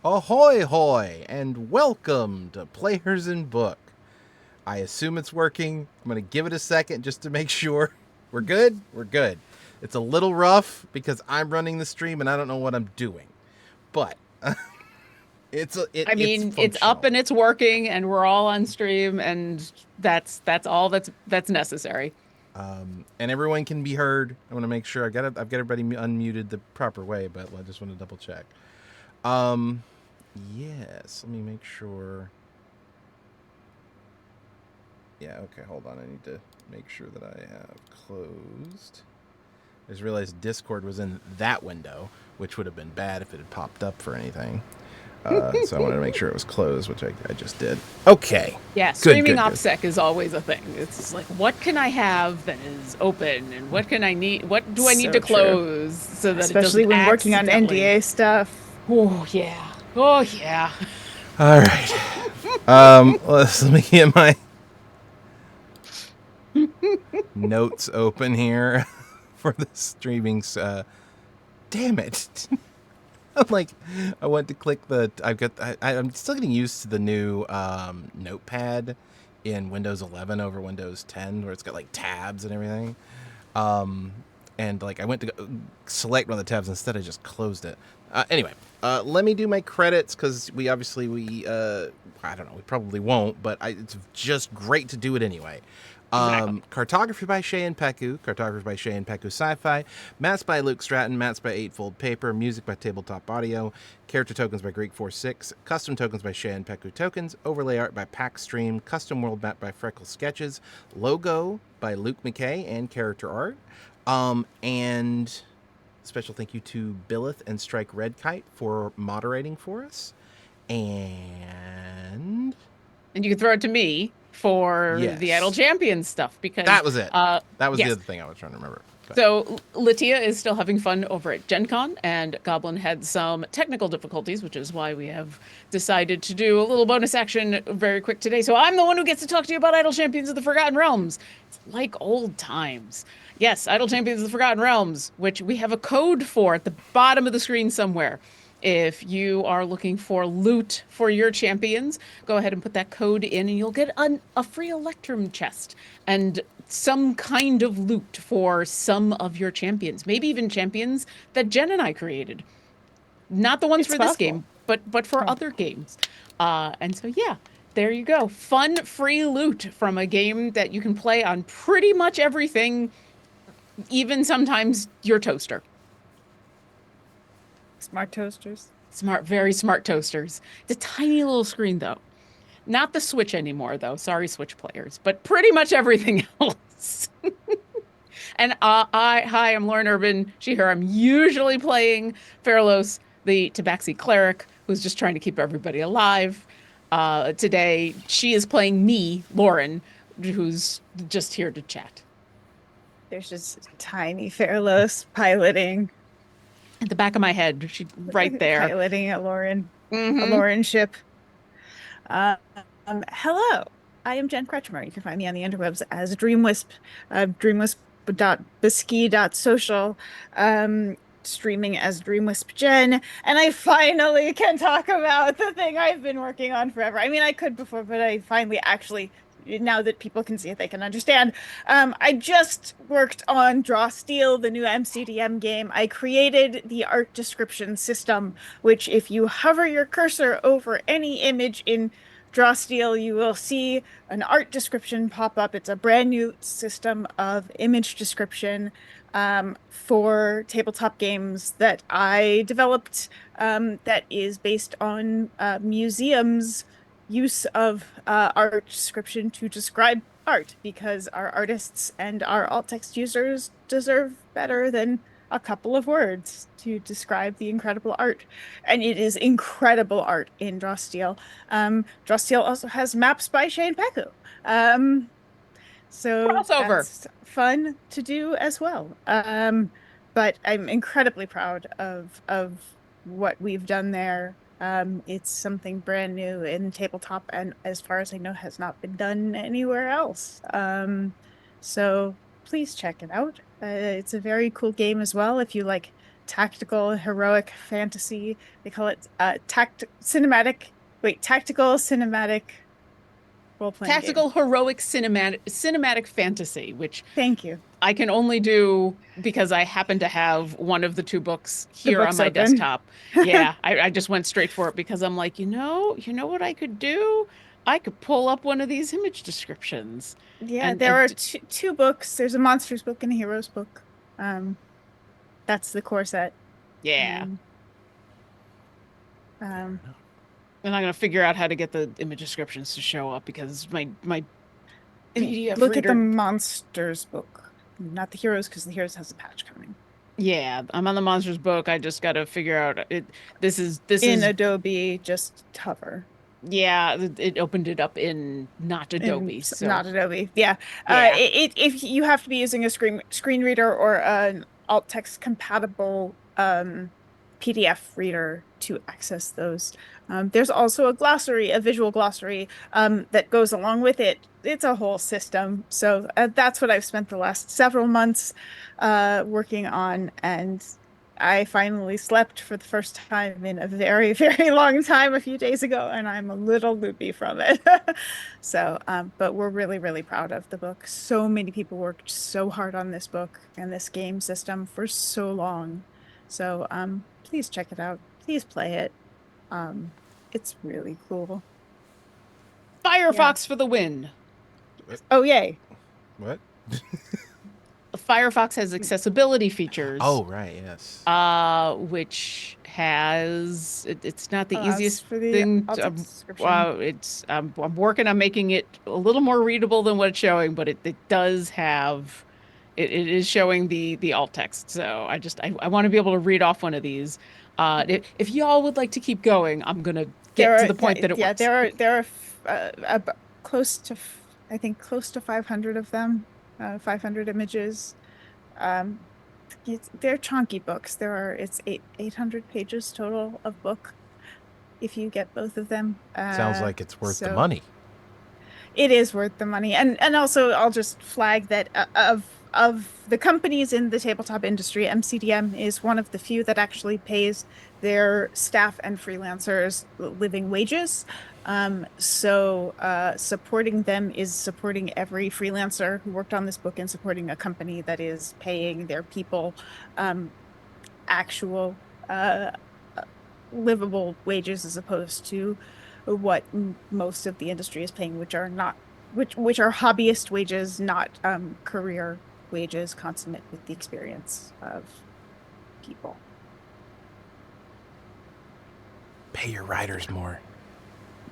Ahoy hoy, and welcome to Players in Book. I assume it's working. I'm going to give it a second just to make sure. We're good? We're good. It's a little rough because I'm running the stream and I don't know what I'm doing. But it's up and it's working and we're all on stream and that's all that's necessary. And everyone can be heard. I want to make sure I've got everybody unmuted the proper way, but I just want to double check. Yes, let me make sure. Yeah, okay, hold on. I need to make sure that I have closed. I just realized Discord was in that window, which would have been bad if it had popped up for anything. So I wanted to make sure it was closed, which I just did. Okay. Yeah, streaming OPSEC is always a thing. It's like, what can I have that is open, and what can I need? What do I need to close so that especially when working on NDA stuff. Oh yeah. Oh yeah. All right. Let me get my notes open here for the streaming. Damn it. I went to click I'm still getting used to the new notepad in Windows 11 over Windows 10 where it's got like tabs and everything. And I went to select one of the tabs. Instead, I just closed it. Anyway, let me do my credits because I don't know, we probably won't, but it's just great to do it anyway. Exactly. Cartography by Shay and Peku. Cartography by Shay and Peku Sci-Fi. Maps by Luke Stratton. Maps by Eightfold Paper. Music by Tabletop Audio. Character tokens by Greek46. Custom tokens by Shay and Peku Tokens. Overlay art by Packstream. Custom world map by Frecklesketches. Logo by Luke McCay and character art. And special thank you to Billith and Strike Red Kite for moderating for us. And you can throw it to me for the Idle Champions stuff because that was it. That was the other thing I was trying to remember. So Latia is still having fun over at Gen Con, and Goblin had some technical difficulties, which is why we have decided to do a little bonus action very quick today. So I'm the one who gets to talk to you about Idle Champions of the Forgotten Realms. It's like old times. Yes, Idle Champions of the Forgotten Realms, which we have a code for at the bottom of the screen somewhere. If you are looking for loot for your champions, go ahead and put that code in and you'll get a free Electrum chest and some kind of loot for some of your champions. Maybe even champions that Jen and I created. Not the ones for this game, but for other games. And so, yeah, there you go. Fun, free loot from a game that you can play on pretty much everything, even sometimes your toaster. Smart toasters. Very smart toasters. It's a tiny little screen, though. Not the Switch anymore, though. Sorry, Switch players. But pretty much everything else. And hi, I'm Lauren Urban. I'm usually playing Fairlos, the Tabaxi cleric, who's just trying to keep everybody alive. Today, she is playing me, Lauren, who's just here to chat. There's just tiny Fairlos piloting. At the back of my head, she's right there. Piloting a Lauren. Mm-hmm. A Lauren ship. Hello, I am Jen Kretschmer. You can find me on the interwebs as DreamWisp, dreamwisp.bisky.social, streaming as DreamWisp Jen, and I finally can talk about the thing I've been working on forever. I mean, I could before, but I finally actually, now that people can see it, they can understand. I just worked on Draw Steel, the new MCDM game. I created the art description system, which if you hover your cursor over any image in Draw Steel, you will see an art description pop up. It's a brand new system of image description for tabletop games that I developed that is based on museums' use of art description to describe art, because our artists and our alt text users deserve better than a couple of words to describe the incredible art. And it is incredible art in Draw Steel. Draw Steel also has maps by Shane Peku. So crossover. That's fun to do as well. But I'm incredibly proud of what we've done there. It's something brand new in tabletop, and as far as I know, has not been done anywhere else. So please check it out. It's a very cool game as well. If you like tactical heroic fantasy, they call it tactical cinematic role-playing game. Tactical heroic cinematic fantasy, which Thank you. I can only do because I happen to have one of the two books The here on book's my open. desktop. Yeah, I just went straight for it because I'm like, you know what I could do? I could pull up one of these image descriptions. Yeah, And there are two books. There's a monsters book and a heroes book. Um, that's the core set. yeah, And um, and I'm gonna figure out how to get the image descriptions to show up because my and PDF look at the reader. monsters book, not the heroes, because the heroes has a patch coming Yeah, I'm on the monsters book. I just gotta figure out it. This in is Adobe. Just hover. yeah. It opened it up in not Adobe, so Not Adobe. Yeah. yeah. If you have to be using a screen reader or an alt text compatible PDF reader to access those. There's also a glossary, a visual glossary that goes along with it. It's a whole system. So that's what I've spent the last several months working on, and I finally slept for the first time in a very, very long time a few days ago, and I'm a little loopy from it. So, but we're really, really proud of the book. So many people worked so hard on this book and this game system for so long. So, please check it out. Please play it. Um, it's really cool. Yeah. Firefox for the win. Oh, yay. What? Firefox has accessibility features, Oh, right. Yes. which has it's not the Allows easiest for the thing alt to, text description. it's I'm working on making it a little more readable than what it's showing, but it does have it is showing the alt text. So I want to be able to read off one of these. If y'all would like to keep going, I'm gonna There get to are, the point that it yeah, works. there are close to, I think close to 500 of them, 500 images. Um, they're chunky books. It's 800 pages total of book if you get both of them. Sounds like it's worth the So money. it is worth the money. And also I'll just flag that of the companies in the tabletop industry, MCDM is one of the few that actually pays their staff and freelancers living wages. So supporting them is supporting every freelancer who worked on this book and supporting a company that is paying their people actual livable wages as opposed to what most of the industry is paying, which are not which are hobbyist wages, not career wages, consummate with the experience of people. Pay your writers more.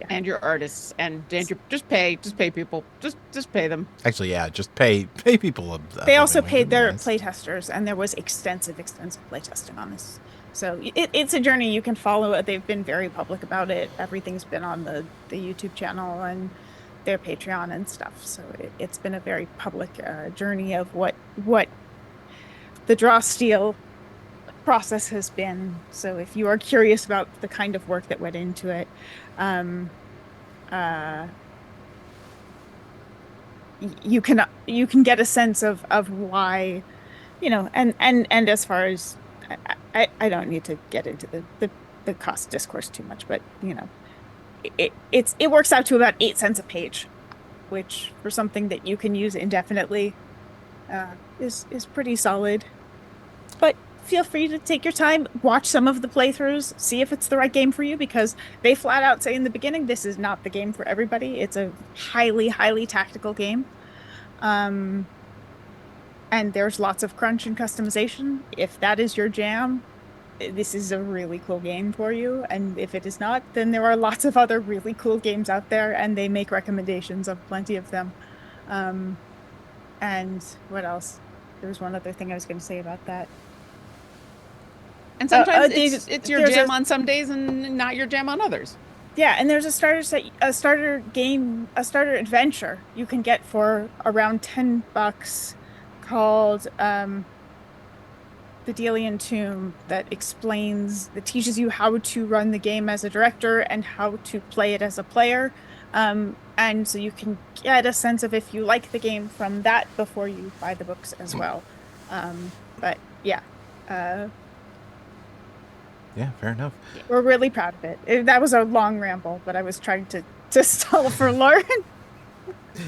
And your artists and your just pay people just pay them. Actually, yeah, just pay people. They also living wage, paid their nice. playtesters, and there was extensive playtesting on this. So it's a journey you can follow. They've been very public about it. Everything's been on the YouTube channel and their Patreon and stuff. So it's been a very public journey of what the draw steel process has been. So if you are curious about the kind of work that went into it, you can get a sense of why, and as far as I don't need to get into the cost discourse too much, but it works out to about 8 cents a page, which for something that you can use indefinitely is pretty solid. But feel free to take your time, watch some of the playthroughs, see if it's the right game for you, because they flat out say in the beginning, this is not the game for everybody. It's a highly, highly tactical game. And there's lots of crunch and customization. If that is your jam, this is a really cool game for you. And if it is not, then there are lots of other really cool games out there, and they make recommendations of plenty of them. And what else? There was one other thing I was going to say about that. And sometimes it's your jam on some days and not your jam on others. Yeah, and there's a starter game, a starter adventure you can get for around $10 called The Delian Tomb that teaches you how to run the game as a director and how to play it as a player. And so you can get a sense of if you like the game from that before you buy the books as well. But yeah, Yeah, fair enough. we're really proud of it. That was a long ramble, but I was trying to stall for Lauren.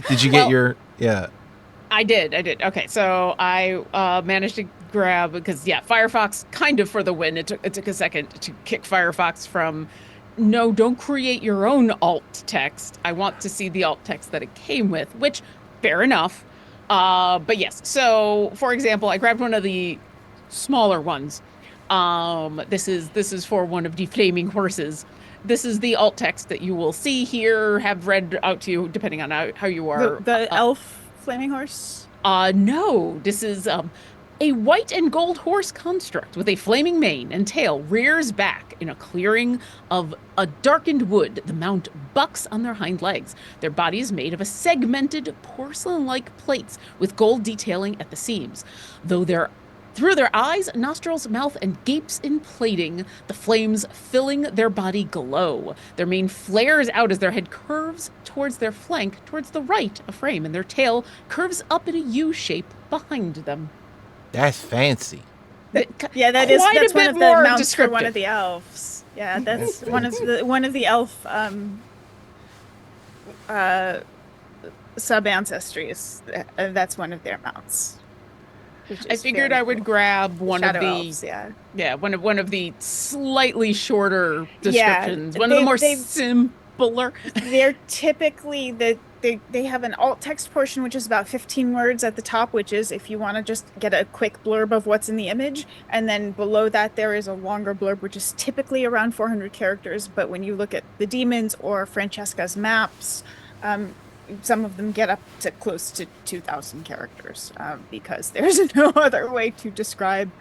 Did you get Well, your? Yeah. I did. Okay, so I managed to grab because yeah, Firefox kind of for the win. It took a second to kick Firefox from no, don't create your own alt text. I want to see the alt text that it came with, which fair enough. But yes. So for example, I grabbed one of the smaller ones. This is for one of the flaming horses. This is the alt text that you will see here, have read out to you, depending on how you are. The elf flaming horse. No, this is a white and gold horse construct with a flaming mane and tail rears back in a clearing of a darkened wood. The mount bucks on their hind legs. Their body is made of a segmented porcelain-like plates with gold detailing at the seams. Through their eyes, nostrils, mouth, and gapes in plating, the flames filling their body glow. Their mane flares out as their head curves towards their flank, towards the right, a frame, and their tail curves up in a U shape behind them. That's fancy. Yeah, Quite that's a one bit of the more mounts for one descriptive. of the elves. Yeah, that's That's one of the elf sub ancestries. That's one of their mounts. I figured I would grab one of Shadow the elves, yeah. one of the slightly shorter Yeah, descriptions, one of the more they simpler. they're typically they have an alt text portion which is about 15 words at the top, which is if you want to just get a quick blurb of what's in the image, and then below that there is a longer blurb which is typically around 400 characters. But when you look at the demons or Francesca's maps, some of them get up to close to 2,000 characters, because there's no other way to describe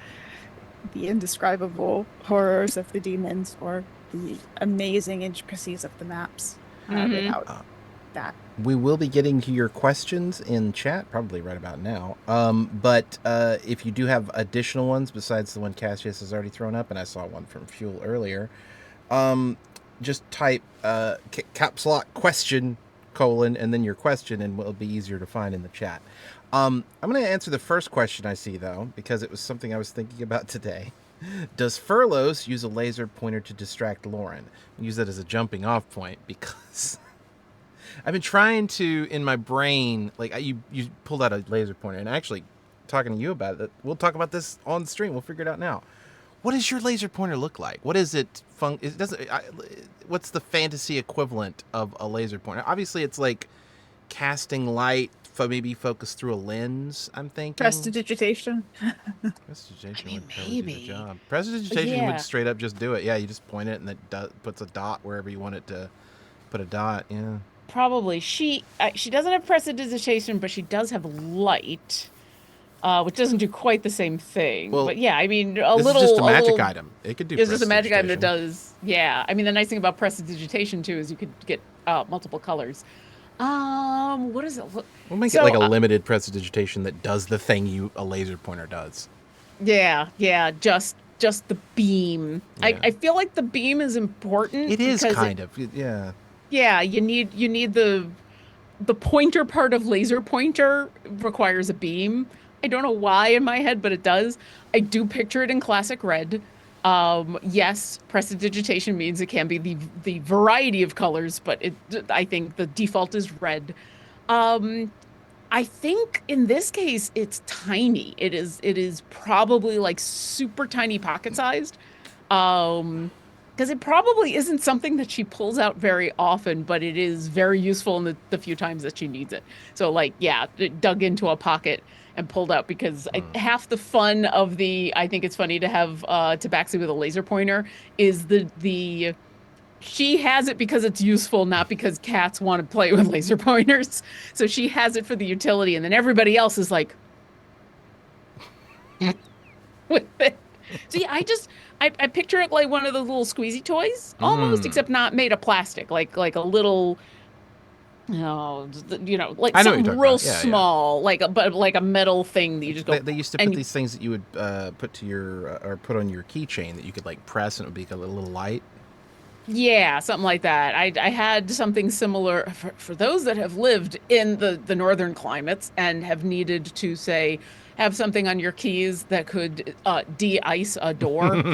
the indescribable horrors of the demons or the amazing intricacies of the maps without that. We will be getting to your questions in chat, probably right about now. But if you do have additional ones besides the one Cassius has already thrown up, and I saw one from Fuel earlier, just type caps lock question : and then your question, and it'll be easier to find in the chat. I'm going to answer the first question I see, though, because it was something I was thinking about today. Does Furlos use a laser pointer to distract Lauren? Use that as a jumping off point because I've been trying to, in my brain, like you pulled out a laser pointer, and actually talking to you about it, we'll talk about this on the stream. We'll figure it out now. What does your laser pointer look like? What is it? What's the fantasy equivalent of a laser pointer? Obviously, it's like casting light, maybe focus through a lens. I'm thinking Prestidigitation. Prestidigitation I mean, would probably do the maybe. job. Prestidigitation Yeah. would straight up just do it. Yeah, you just point it and it puts a dot wherever you want it to put a dot. Yeah. Probably. She doesn't have prestidigitation, but she does have light, which doesn't do quite the same thing. Well, but yeah, I mean, This is just a magic item. It could do. It's just a magic item that prestidigitation. does. Yeah, I mean, the nice thing about prestidigitation too is you could get multiple colors. What does it look? We'll make So, it like a limited prestidigitation that does the thing a laser pointer does. Yeah, just the beam. Yeah. I feel like the beam is important. It is because kind of. Yeah. Yeah, you need the pointer part of laser pointer requires a beam. I don't know why in my head, but it does. I do picture it in classic red. Yes, prestidigitation means it can be the variety of colors, but I think the default is red. I think in this case it's tiny. It is probably like super tiny pocket sized. Because it probably isn't something that she pulls out very often, but it is very useful in the few times that she needs it. So, like, yeah, it dug into a pocket and pulled out because half the fun of I think it's funny to have Tabaxi with a laser pointer is she has it because it's useful, not because cats want to play with laser pointers. So she has it for the utility, and then everybody else is like, with it. So yeah, I picture it like one of those little squeezy toys, almost, except not made of plastic, like a little, like I know what you're something talking real about. Yeah, yeah. small, but like a metal thing that you just go. They used to put these things that you would put to your or put on your keychain that you could like press and it would be a little light. Yeah, something like that. I had something similar for those that have lived in the northern climates and have needed to say have something on your keys that could de-ice a door.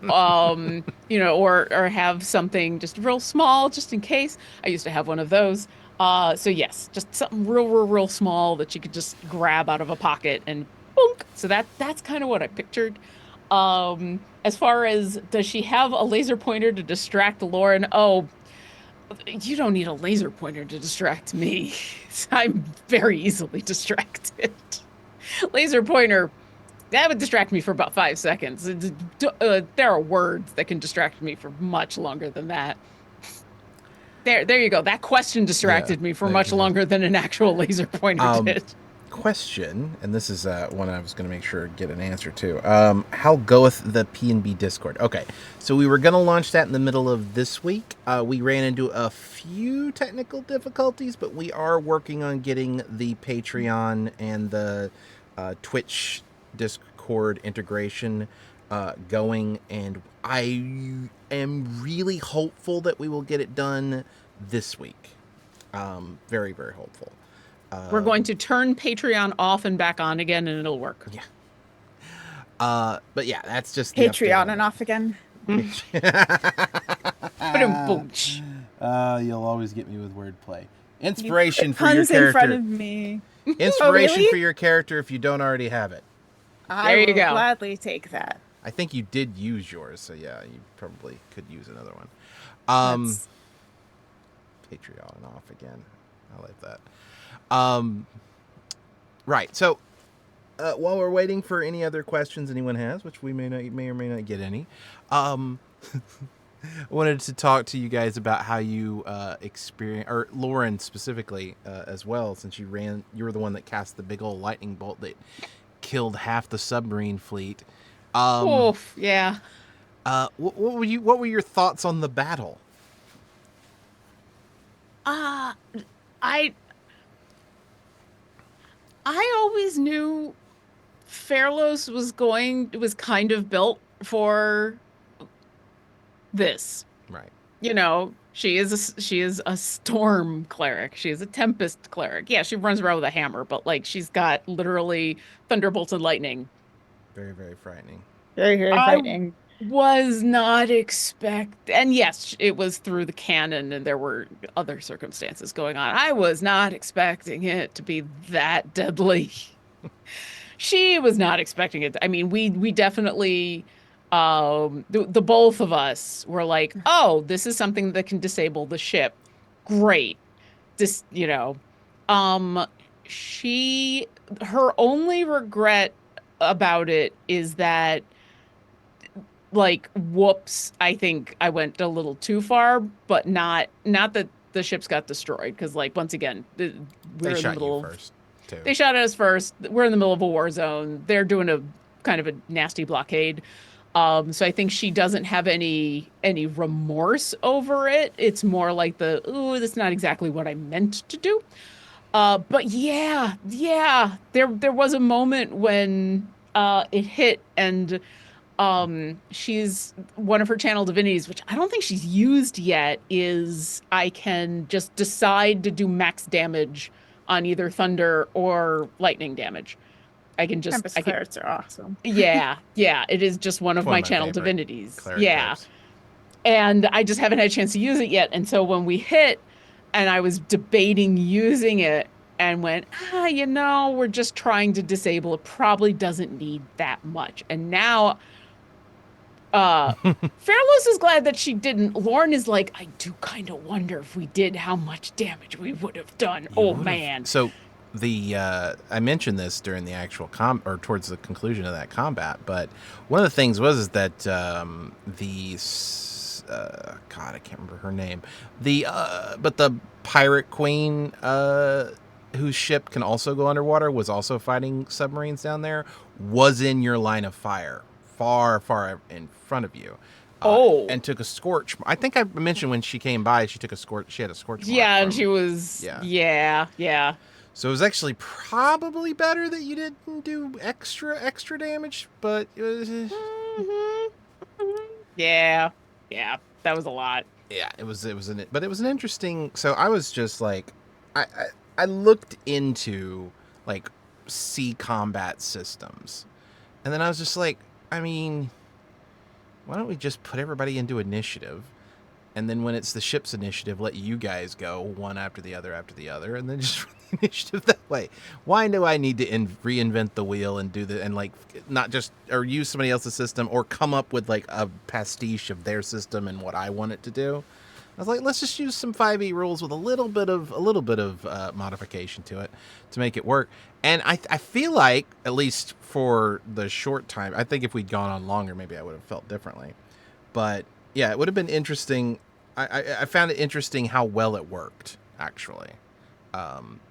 Or have something just real small just in case. I used to have one of those. So yes, just something real small that you could just grab out of a pocket and boonk. So that's kind of what I pictured. As far as does she have a laser pointer to distract Lauren? Oh, you don't need a laser pointer to distract me. I'm very easily distracted. Laser pointer, that would distract me for about 5 seconds. There are words that can distract me for much longer than that. There you go. That question Yeah, distracted me for there much you go. longer than an actual laser pointer did. Question, and this is one I was going to make sure to get an answer to. How goeth the P&B Discord? Okay, so we were going to launch that in the middle of this week. We ran into a few technical difficulties, but we are working on getting the Patreon and the Twitch Discord integration going, and I am really hopeful that we will get it done this week. Very, very hopeful. We're going to turn Patreon off and back on again, and it'll work. Yeah. But yeah, that's just the update Patreon on and it. off again. Ba-dum-boom. You'll always get me with wordplay. You Inspiration put for your puns in front character. of me. Inspiration really? for your character if you don't already have it. I There you will go. gladly take that. I think you did use yours, so yeah, you probably could use another one. That's Patreon off again. I like that. Right. So while we're waiting for any other questions anyone has, which we may or may not get any, I wanted to talk to you guys about how you experience, or Lauren specifically as well, since you were the one that cast the big old lightning bolt that killed half the submarine fleet. Oof, yeah. What were your thoughts on the battle? Uh, I I always knew Fairlos was kind of built for this. Right. She is a storm cleric. She is a tempest cleric. Yeah, she runs around with a hammer, but like she's got literally thunderbolts and lightning. Very, very frightening. very, very I frightening. was not and yes, it was through the canon and there were other circumstances going on. I was not expecting it to be that deadly. She was not expecting it. I mean, we definitely the both of us were like, "Oh, this is something that can disable the ship." Great. This, um she her only regret about it is that like whoops, I think I went a little too far, but not that the ships got destroyed because like once again, They we're in the shot middle you of first, too. they shot at us first. We're in the middle of a war zone. They're doing a kind of a nasty blockade. So I think she doesn't have any remorse over it. It's more like oh, that's not exactly what I meant to do. But yeah, there was a moment when it hit and she's one of her channel divinities, which I don't think she's used yet, is I can just decide to do max damage on either thunder or lightning damage. Tempest I can, clerics are awesome. yeah, it is just one It's of one my of my channel favorite divinities. cleric Yeah. types. And I just haven't had a chance to use it yet. And so when we hit and I was debating using it and went, we're just trying to disable it, probably doesn't need that much. And now Fairless is glad that she didn't. Lauren is like, I do kind of wonder if we did how much damage we would have done. Man. So the I mentioned this during the actual or towards the conclusion of that combat, but one of the things was that God, I can't remember her name. But the pirate queen whose ship can also go underwater was also fighting submarines down there, was in your line of fire, far in front of you. And took a scorch. I think I mentioned when she came by, she took a scorch. She had a scorch mark. Yeah, and she was. Yeah. So it was actually probably better that you didn't do extra damage, but it was. Yeah, that was a lot. yeah, but it was an interesting. So I was just like, I looked into like sea combat systems, and then I was just like, I mean, why don't we just put everybody into initiative? And then when it's the ship's initiative, let you guys go one after the other, and then just run the initiative that way. Why do I need to reinvent the wheel and do the and like not just or use somebody else's system or come up with like a pastiche of their system and what I want it to do? I was like, let's just use some 5e rules with a little bit of modification to it to make it work. And I feel like, at least for the short time, I think if we'd gone on longer, maybe I would have felt differently. But yeah, it would have been interesting. I found it interesting how well it worked, actually,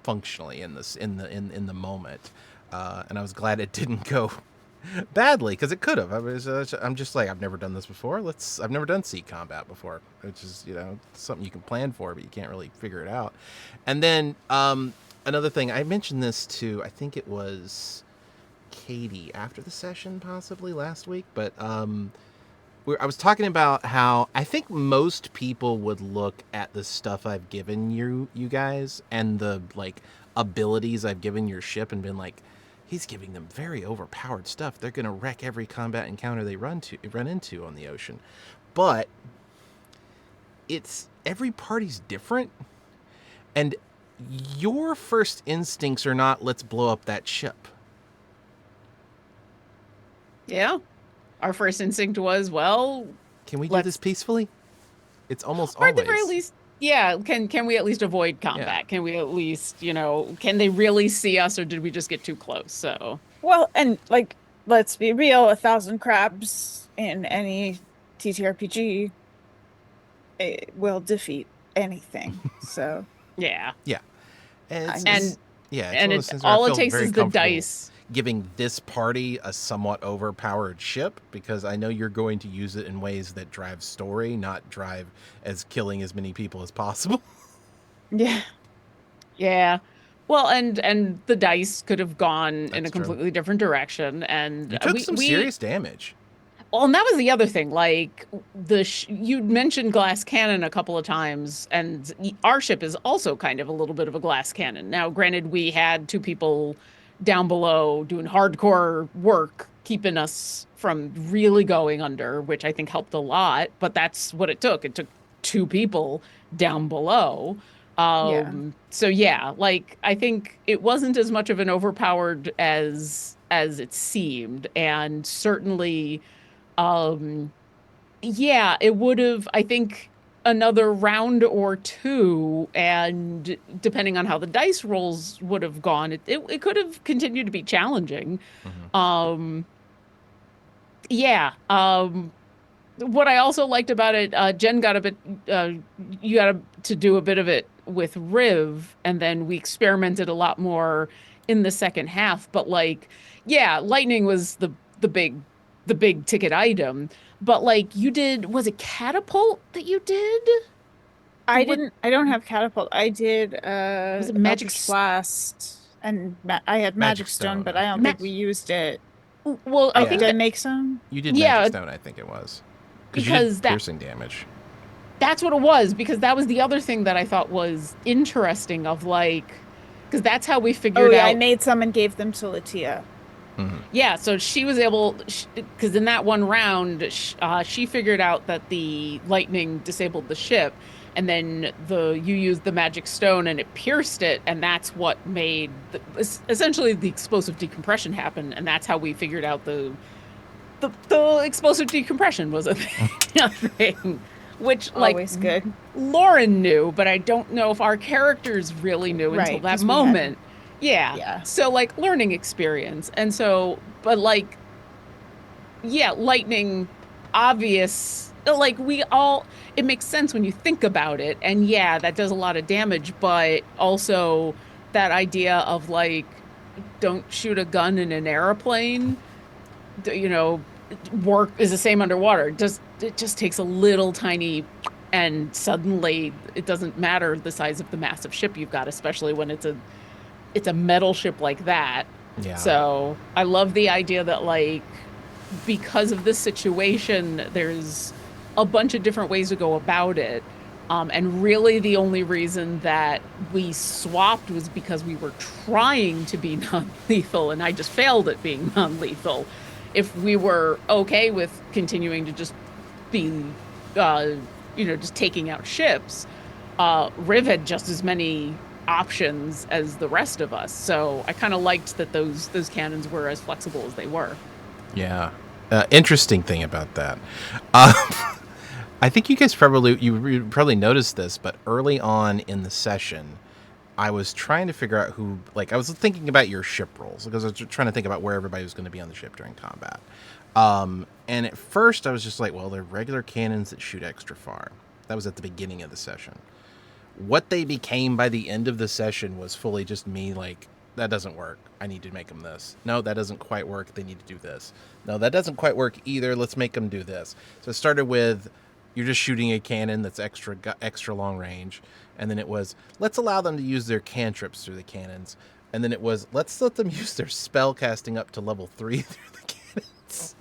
functionally in the moment, and I was glad it didn't go badly because it could have. I'm just like, I've never done this before. I've never done sea combat before, which is something you can plan for, but you can't really figure it out. And then another thing, I mentioned this to, I think it was Katie after the session, possibly last week, but I was talking about how I think most people would look at the stuff I've given you guys and the like abilities I've given your ship and been like, he's giving them very overpowered stuff. They're gonna wreck every combat encounter they run into on the ocean. But it's every party's different, and your first instincts are not let's blow up that ship. Yeah. Our first instinct was, well, can we do this peacefully? It's almost or always. at the very least, yeah. Can we at least avoid combat? Yeah. Can we at least, can they really see us, or did we just get too close? So well, and like, let's be real, 1,000 crabs in any TTRPG it will defeat anything. So yeah, and all it takes is the dice. Giving this party a somewhat overpowered ship because I know you're going to use it in ways that drive story, not drive as killing as many people as possible. Yeah. Well, and the dice could have gone in a completely different direction, and you took some serious damage. Well, and that was the other thing. Like you mentioned glass cannon a couple of times, and our ship is also kind of a little bit of a glass cannon. Now, granted, we had 2 people down below doing hardcore work, keeping us from really going under, which I think helped a lot. But that's what it took. It took 2 people down below. So yeah, like I think it wasn't as much of an overpowered as it seemed, and certainly, yeah, it would have. I think another round or 2, and depending on how the dice rolls would have gone, it could have continued to be challenging. Mm-hmm. What I also liked about it, Jen got a bit, you got to do a bit of it with Riv, and then we experimented a lot more in the second half. But like, yeah, lightning was the big ticket item. But like you did, was it catapult that you did? I don't have catapult. I did was it magic blast, and I had magic stone, but I don't think we used it. Well, I think did I make some? You did magic stone, I think it was. Because that piercing damage. That's what it was, because that was the other thing that I thought was interesting of like, because that's how we figured out. I made some and gave them to Latia. Mm-hmm. Yeah, so she was able, because in that one round, she figured out that the lightning disabled the ship, and then you used the magic stone and it pierced it, and that's what made essentially the explosive decompression happen, and that's how we figured out the explosive decompression was a thing. Which, like, always good. Lauren knew, but I don't know if our characters really knew until that moment. Yeah. So, like, learning experience. And so, but, like, yeah, lightning, obvious. Like, it makes sense when you think about it. And, yeah, that does a lot of damage. But also that idea of, like, don't shoot a gun in an airplane, work is the same underwater. It just takes a little tiny, and suddenly it doesn't matter the size of the massive ship you've got, especially when it's a metal ship like that. Yeah. So I love the idea that, like, because of this situation, there's a bunch of different ways to go about it. And really, the only reason that we swapped was because we were trying to be non-lethal, and I just failed at being non-lethal. If we were okay with continuing to just be, uh, just taking out ships, Riv had just as many options as the rest of us. So I kind of liked that those cannons were as flexible as they were. Yeah. Interesting thing about that. Uh, I think you guys you probably noticed this, but early on in the session, I was trying to figure out who, like, I was thinking about your ship rolls because I was trying to think about where everybody was going to be on the ship during combat. And at first I was just like, well, they're regular cannons that shoot extra far. That was at the beginning of the session. What they became by the end of the session was fully just me like, that doesn't work. I need to make them this. No, that doesn't quite work. They need to do this. No, that doesn't quite work either. Let's make them do this. So it started with, you're just shooting a cannon that's extra long range. And then it was, let's allow them to use their cantrips through the cannons. And then it was, let's let them use their spell casting up to level 3 through the cannons.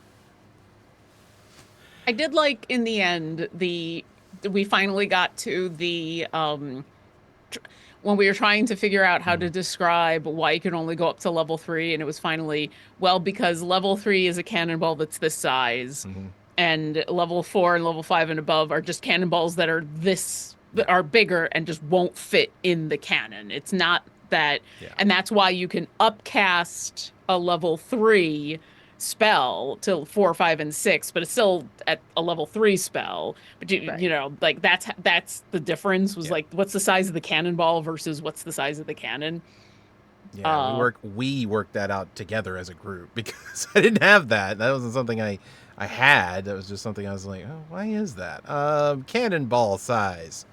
I did like in the end we finally got to the when we were trying to figure out how to describe why you could only go up to level 3, and it was finally, well, because level 3 is a cannonball that's this size, and level 4 and level 5 and above are just cannonballs that are are bigger and just won't fit in the cannon. It's not that, and that's why you can upcast a level 3 spell to 4, 5, and 6, but it's still at a level 3 spell. But like that's the difference was like, what's the size of the cannonball versus what's the size of the cannon? Yeah, we worked that out together as a group because I didn't have that. That wasn't something I had. That was just something I was like, oh, why is that? Cannonball size.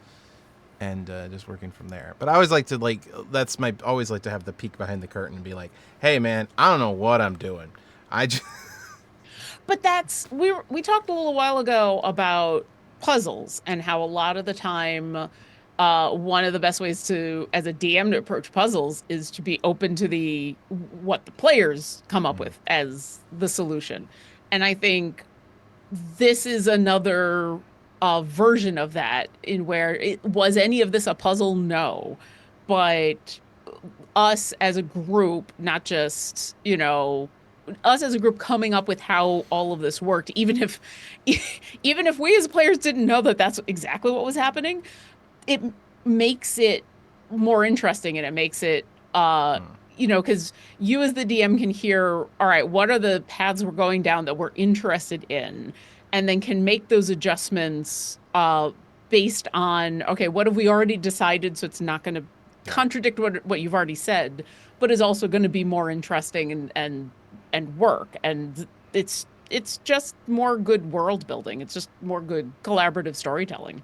And just working from there. But I always like to always like to have the peek behind the curtain and be like, hey man, I don't know what I'm doing. I just But we talked a little while ago about puzzles and how a lot of the time, one of the best ways to, as a DM, to approach puzzles is to be open to what the players come up with as the solution. And I think this is another version of that, in where it was any of this a puzzle? No, but us as a group, not just, us as a group coming up with how all of this worked, even if we as players didn't know that that's exactly what was happening, it makes it more interesting, and it makes it because you as the DM can hear, all right, what are the paths we're going down that we're interested in, and then can make those adjustments based on, okay, what have we already decided, so it's not going to contradict what you've already said, but is also going to be more interesting and work. And it's just more good world building. It's just more good collaborative storytelling.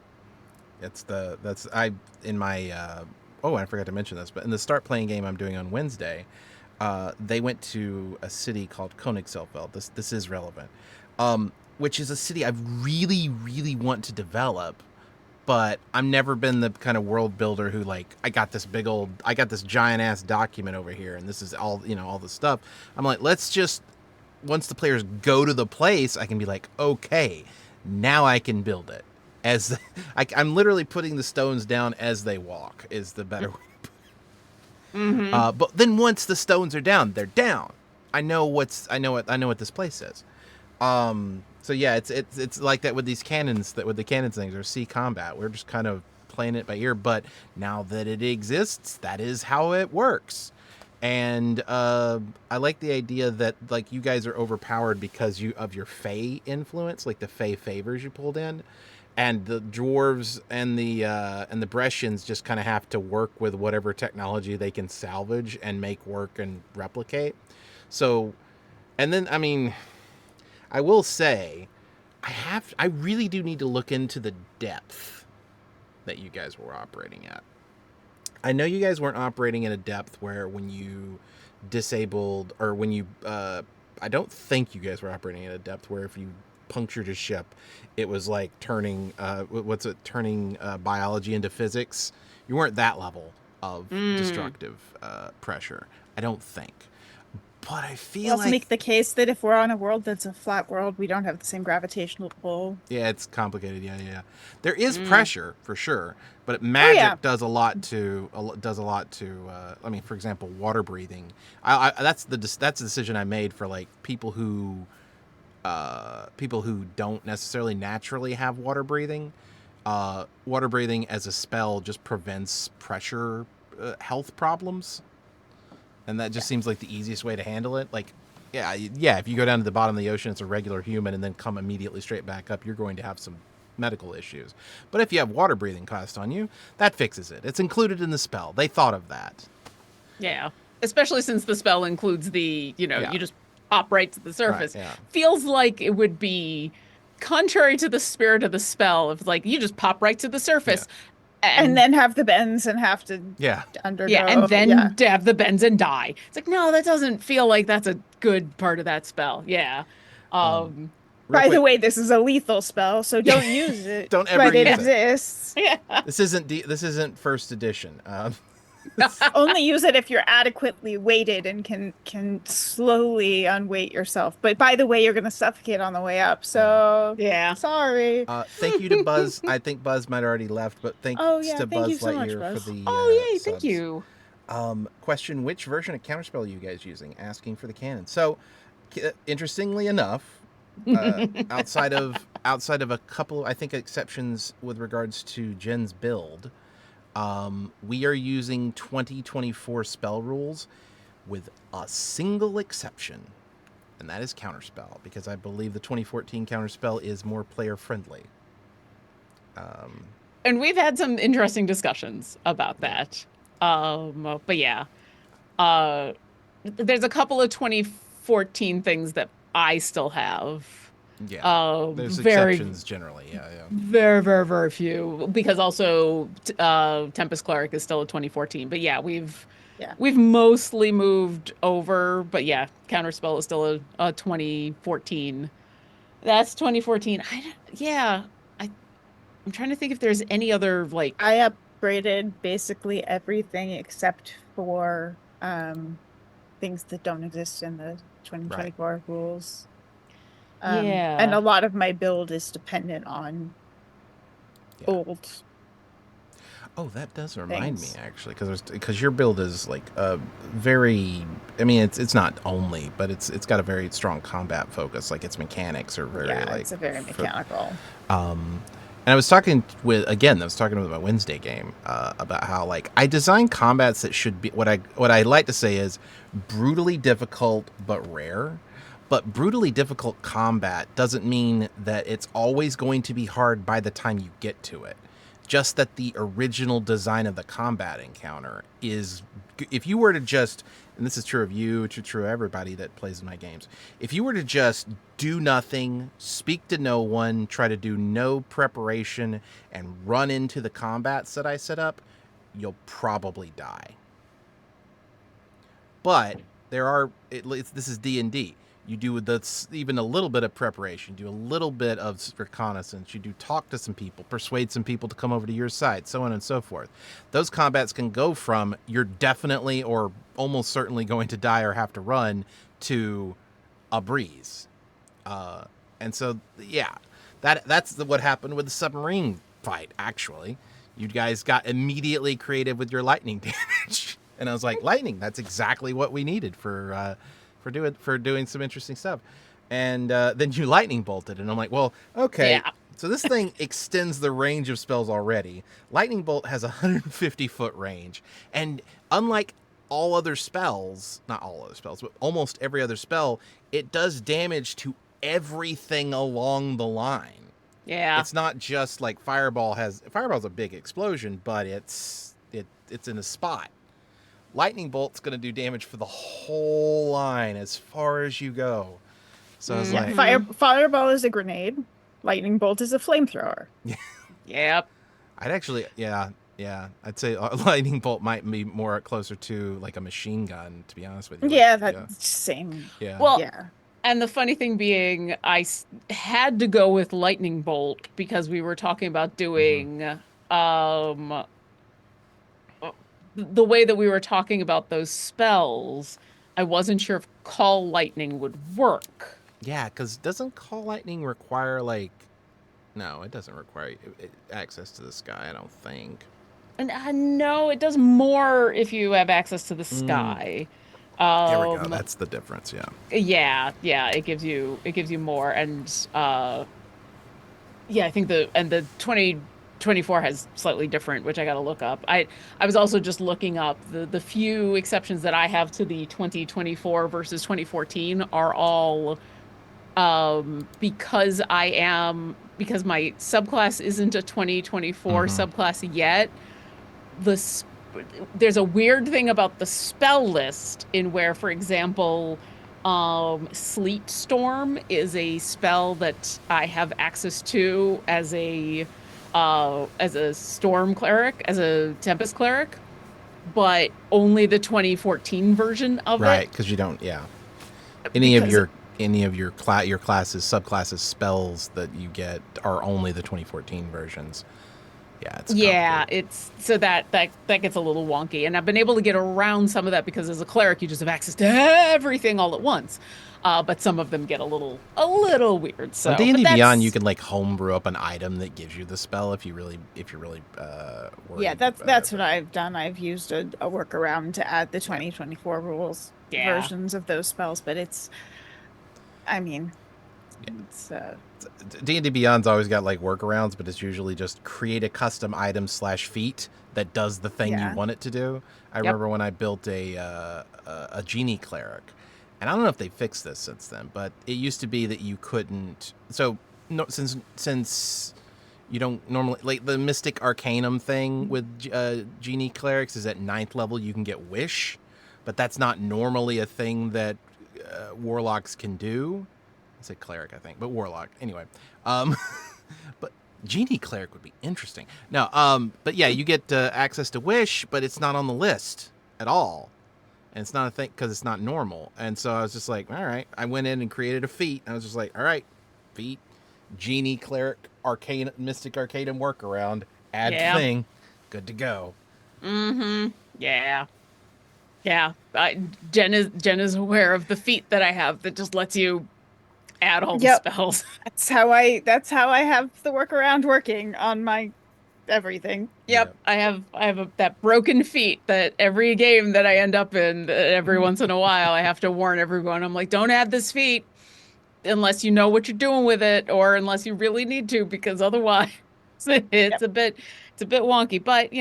In my I forgot to mention this, but in the start playing game I'm doing on Wednesday, they went to a city called Königsfeld. This is relevant, which is a city I really, really want to develop, but I've never been the kind of world builder who, like, I got this giant ass document over here, and this is all, all this stuff. I'm like, let's just, once the players go to the place, I can be like, okay, now I can build it. I'm literally putting the stones down as they walk is the better way to put it. But then once the stones are down, they're down. I know what this place is. So yeah, it's like that with these cannons, with the cannon things, or sea combat. We're just kind of playing it by ear, but now that it exists, that is how it works. And I like the idea that, like, you guys are overpowered because of your Fey influence, like the Fey favors you pulled in, and the dwarves and the Brescians just kind of have to work with whatever technology they can salvage and make work and replicate. So, and then, I mean, I will say, I really do need to look into the depth that you guys were operating at. I know you guys weren't operating at a depth where when you disabled, or when you, I don't think you guys were operating at a depth where if you punctured a ship, it was like turning biology into physics. You weren't that level of destructive pressure, I don't think. But I We feel also like make the case that if we're on a world that's a flat world, we don't have the same gravitational pull. yeah, it's complicated. Yeah, yeah. There is Mm. pressure for sure, but Oh yeah. magic does a lot to I mean, for example, water breathing. That's the decision I made for like people who don't necessarily naturally have water breathing. Water breathing as a spell just prevents pressure health problems, and that just Yeah. seems like the easiest way to handle it. Like, yeah, if you go down to the bottom of the ocean, it's a regular human, and then come immediately straight back up, you're going to have some medical issues. But if you have water breathing cast on you, that fixes it. It's included in the spell. They thought of that. Yeah. Especially since the spell includes Yeah. you just pop right to the Right. surface. Yeah. Feels like it would be contrary to the spirit of the spell if like you just pop right to the Yeah. surface And and then have the bends and have to Yeah. yeah, and undergo. Yeah. then to have the bends and die. It's like, no, that doesn't feel like that's a good part of that spell. Yeah. Um, Real By the quick, way, this is a lethal spell, so don't use it. don't ever But it use yeah. it. exists. Yeah. This isn't first edition. Only use it if you're adequately weighted and can slowly unweight yourself. But by the way, you're gonna suffocate on the way up. Yeah. So Yeah. sorry. Thank you to Buzz. I think Buzz might already left, but thanks Oh yeah, to thank you Buzz so much, Lightyear for Buzz. the Oh, yay, thank subs. you. Question: which version of Counterspell are you guys using? Asking for the canon. So, interestingly enough, outside of a couple, I think, exceptions with regards to Jen's build, we are using 2024 spell rules, with a single exception, and that is Counterspell, because I believe the 2014 Counterspell is more player friendly. And we've had some interesting discussions about Yeah. that. But yeah. Uh there's a couple of 2014 things that I still have. Yeah, there's Very, exceptions generally. Yeah, yeah. very, very, very few. Because also Tempest Cleric is still a 2014. But yeah, Yeah. we've mostly moved over. But yeah, Counterspell is still a 2014. That's 2014. Yeah. I I'm trying to think if there's any other like I upgraded basically everything except for things that don't exist in the Right. 2024 rules. And yeah. a lot of my build is dependent on Yeah. old Oh, that does remind me things. actually, because your build is like a very. I mean, it's not only, but it's got a very strong combat focus. Like its mechanics are very Yeah, like. it's a very mechanical. And I was talking with my Wednesday game about how like I design combats that should be what I like to say is brutally difficult but rare. But brutally difficult combat doesn't mean that it's always going to be hard by the time you get to it. Just that the original design of the combat encounter is, if you were to just, and this is true of you, it's true of everybody that plays my games, if you were to just do nothing, speak to no one, try to do no preparation, and run into the combats that I set up, you'll probably die. But this is D&D. You do even a little bit of preparation, do a little bit of reconnaissance, you do talk to some people, persuade some people to come over to your side, so on and so forth. Those combats can go from you're definitely or almost certainly going to die or have to run to a breeze. And so, yeah, that's what happened with the submarine fight, actually. You guys got immediately creative with your lightning damage. And I was like, lightning, that's exactly what we needed for doing some interesting stuff. And then you lightning bolted, and I'm like, well, okay. Yeah. So this thing extends the range of spells already. Lightning bolt has a 150-foot range, and unlike all other spells, not all other spells, but almost every other spell, it does damage to everything along the line. Yeah. It's not just like Fireball's a big explosion, but it's in a spot. Lightning bolt's going to do damage for the whole line as far as you go. So I was Yeah, like, fireball is a grenade. Lightning bolt is a flamethrower. Yep. I'd actually, yeah, I'd say lightning bolt might be more closer to like a machine gun, to be honest with you. Yeah, that's same. Yeah. Well, Yeah. and the funny thing being, had to go with lightning bolt because we were talking about doing the way that we were talking about those spells I wasn't sure if call lightning would work. Yeah, because doesn't call lightning require like? No, it doesn't require access to the sky. I don't think. And no, it does more if you have access to the Mm, sky. there we go. Um, That's the difference. Yeah. yeah, it gives you more, and yeah, I think the 2024 has slightly different, which I got to look up. I was also just looking up the few exceptions that I have to the 2024 versus 2014 are all because my subclass isn't a 2024 Mm-hmm. subclass yet. The sp- there's a weird thing about the spell list in where, for example, Sleet Storm is a spell that I have access to as a storm cleric, as a tempest cleric, but only the 2014 version of it Right, because you don't. Yeah. Any of because your your classes subclasses spells that you get are only the 2014 versions. Yeah, it's yeah, complicated. it's so that gets a little wonky, and I've been able to get around some of that because as a cleric, you just have access to everything all at once. But some of them get a little weird. On So, but D&D Beyond, you that's can like homebrew up an item that gives you the spell if you're really Yeah, worried. that's what I've done. I've used a workaround to add the Yeah, 2024 rules yeah, versions of those spells, but I mean, yeah. it's D&D Beyond's always got like workarounds, but it's usually just create a custom item slash feat that does the thing you yeah, want it to do. I yep, remember when I built a genie cleric, and I don't know if they fixed this since then, but it used to be that you couldn't. So no, since you don't normally like the Mystic Arcanum thing with genie clerics is at 9th level you can get wish, but that's not normally a thing that warlocks can do. I say cleric, I think, but warlock. Anyway, um, but genie cleric would be interesting. No, but yeah, you get access to wish, but it's not on the list at all, and it's not a thing because it's not normal. And so I was just like, all right. I went in and created a feat. I was just like, all right, feat, genie cleric, arcane, mystic arcanum workaround, add yeah, thing, good to go. mm-hmm, yeah, yeah. Jen is aware of the feat that I have that just lets you add all the yep. spells. That's how I have the workaround working on my everything. Yep, Yeah, that broken feat that every game that I end up in, every Mhm. once in a while, I have to warn everyone. I'm like, don't add this feat unless you know what you're doing with it, or unless you really need to, because otherwise, it's Yep. a bit wonky. But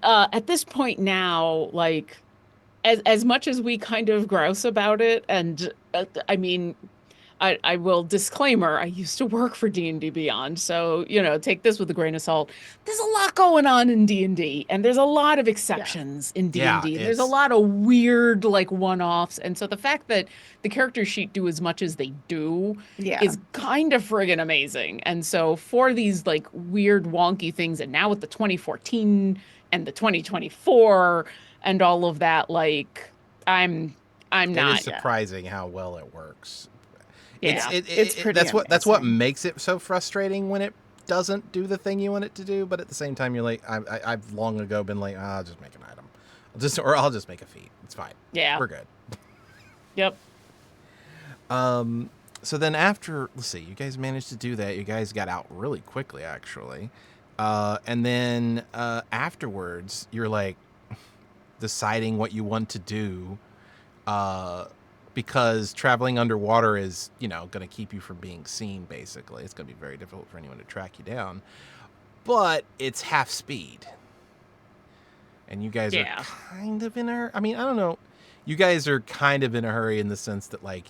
at this point now, like as much as we kind of grouse about it, and I mean, I will disclaimer, I used to work for D&D Beyond, so take this with a grain of salt. There's a lot going on in D&D, and there's a lot of Yeah. exceptions in yeah, D&D. There's a it's lot of weird like one-offs, and so the fact that the character sheet do as much as they do Yeah. is kind of friggin' amazing. And so for these like weird wonky things, and now with the 2014 and the 2024 and all of that, like I'm I'm it is not, Yeah. surprising how well it works. yeah. It's pretty That's what amazing. makes it so frustrating when it doesn't do the thing you want it to do. But at the same time, you're like, I've long ago been like, I'll just make an item, I'll just make a feat. It's fine. Yeah. We're good. Yep. So then after, let's see, you guys managed to do that. You guys got out really quickly, actually. And then afterwards, you're like deciding what you want to do. Uh, because traveling underwater is, going to keep you from being seen, basically. It's going to be very difficult for anyone to track you down. But it's half speed. And you guys are Yeah. kind of in a, I mean, I don't know. You guys are kind of in a hurry in the sense that, like,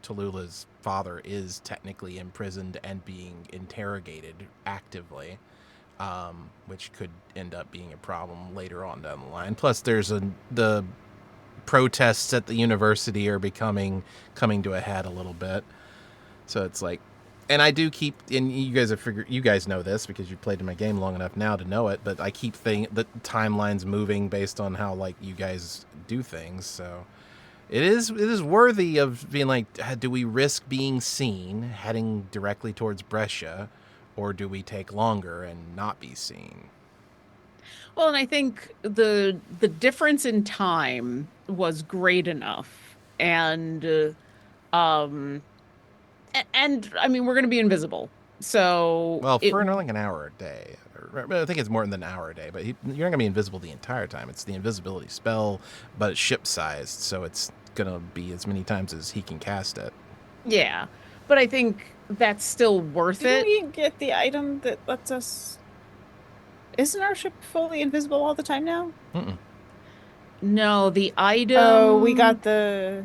Tallulah's father is technically imprisoned and being interrogated actively, which could end up being a problem later on down the line. Plus, the protests at the university are coming to a head a little bit. So it's like, and I do keep, and you guys know this because you've played in my game long enough now to know it, but I keep the timelines moving based on how like you guys do things. So it is worthy of being like, do we risk being seen heading directly towards Brescia, or do we take longer and not be seen? Well, and I think the difference in time was great enough, um, and I mean we're going to be invisible, so Well, it for like an hour a day. I think it's more than an hour a day, but you're not going to be invisible the entire time. It's the invisibility spell, but it's ship sized, so it's going to be as many times as he can cast it. yeah, but I think that's still worth Didn't it. we get the item that lets us? Isn't our ship fully invisible all the time now? Mm-mm. No, the Oh, we item, got the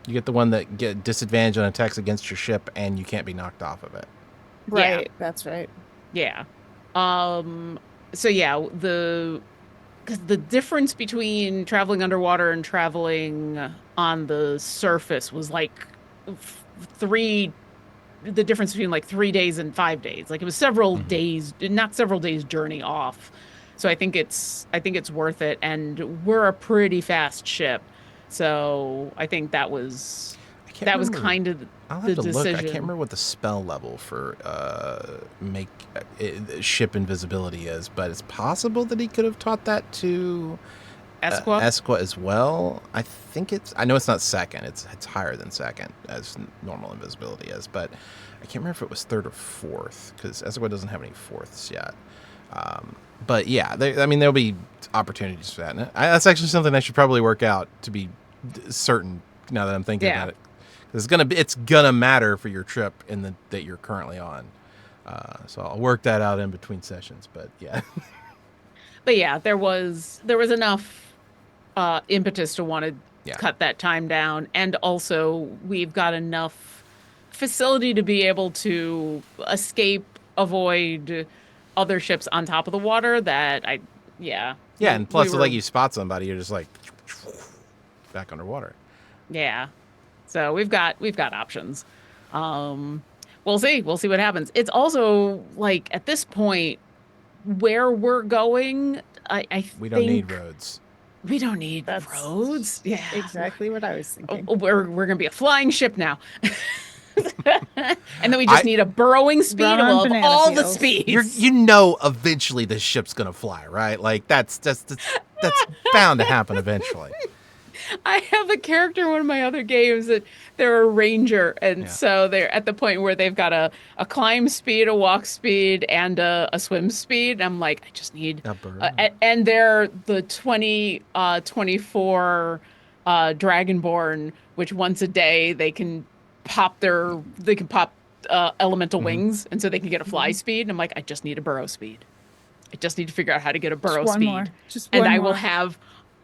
You get the one that get disadvantage on attacks against your ship, and you can't be knocked off of it. yeah, right. That's right. yeah. Um, so yeah, the because the difference between traveling underwater and traveling on the surface was like three, the difference between like 3 days and 5 days. Like it was several Mm-hmm. days, not several days journey off. So I think it's worth it. And we're a pretty fast ship. So I think I can't that was remember. kind of I'll have the to look. I can't decision. remember what the spell level for make ship invisibility is, but it's possible that he could have taught that to Esqua? Esqua as well. I think it's. I know it's not second. It's higher than second as normal invisibility is, but I can't remember if it was third or fourth because Esqua doesn't have any fourths yet. But yeah, I mean there'll be opportunities for that. And that's actually something I should probably work out to be certain. Now that I'm thinking Yeah. about it, it's gonna matter for your trip in the that you're currently on. So I'll work that out in between sessions. But yeah, But yeah, there was enough impetus to want to yeah. cut that time down, and also we've got enough facility to be able to escape, avoid other ships on top of the water that I yeah, Yeah, and we plus, like were you spot somebody, you're just like back underwater. yeah. So we've got options. Um we'll see what happens. It's also like at this point where we're going, I We don't need think roads. we don't need That's roads. Yeah. exactly what I was thinking. We're gonna be a flying ship now. And then we just I need a burrowing speed Run on of banana all the peels. speeds. Eventually this ship's gonna fly, right? Like that's bound to happen eventually. I have a character in one of my other games that they're a ranger, and Yeah. so they're at the point where they've got a climb speed, a walk speed, and a swim speed. I'm like, I just need, A burrow. and they're the 24 Dragonborn, which once a day they can pop elemental Mm-hmm. wings, and so they can get a fly Mhm. speed. And I'm like, I just need a burrow speed. I just need to figure out how to get a Just burrow one speed, more. Just and one I will more. have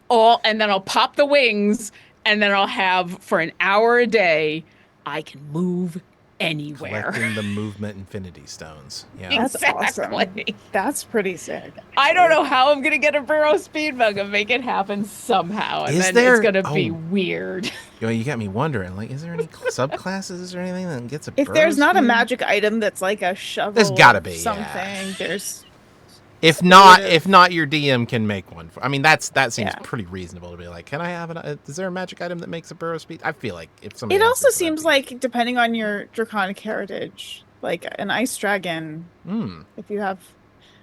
all, and then I'll pop the wings, and then I'll have for an hour a day, I can move anywhere. Collecting the movement infinity stones. Yeah. That's awesome. Exactly. That's pretty sick, I don't actually. know how I'm gonna get a burrow speed, but I'm gonna make it happen somehow, and Is then it's there? gonna be Oh, weird. you got me wondering. Like, is there any subclasses or anything that gets a If burrow there's not a speed? magic item that's like a There's shovel gotta of be. something, Yeah. there's If not, creative. your DM can make one. I mean, that seems Yeah. pretty reasonable to be like, can I have is there a magic item that makes a burrow speed? I feel like if It somebody also answers that, seems like, depending on your draconic heritage, like an ice dragon, Hmm. if you have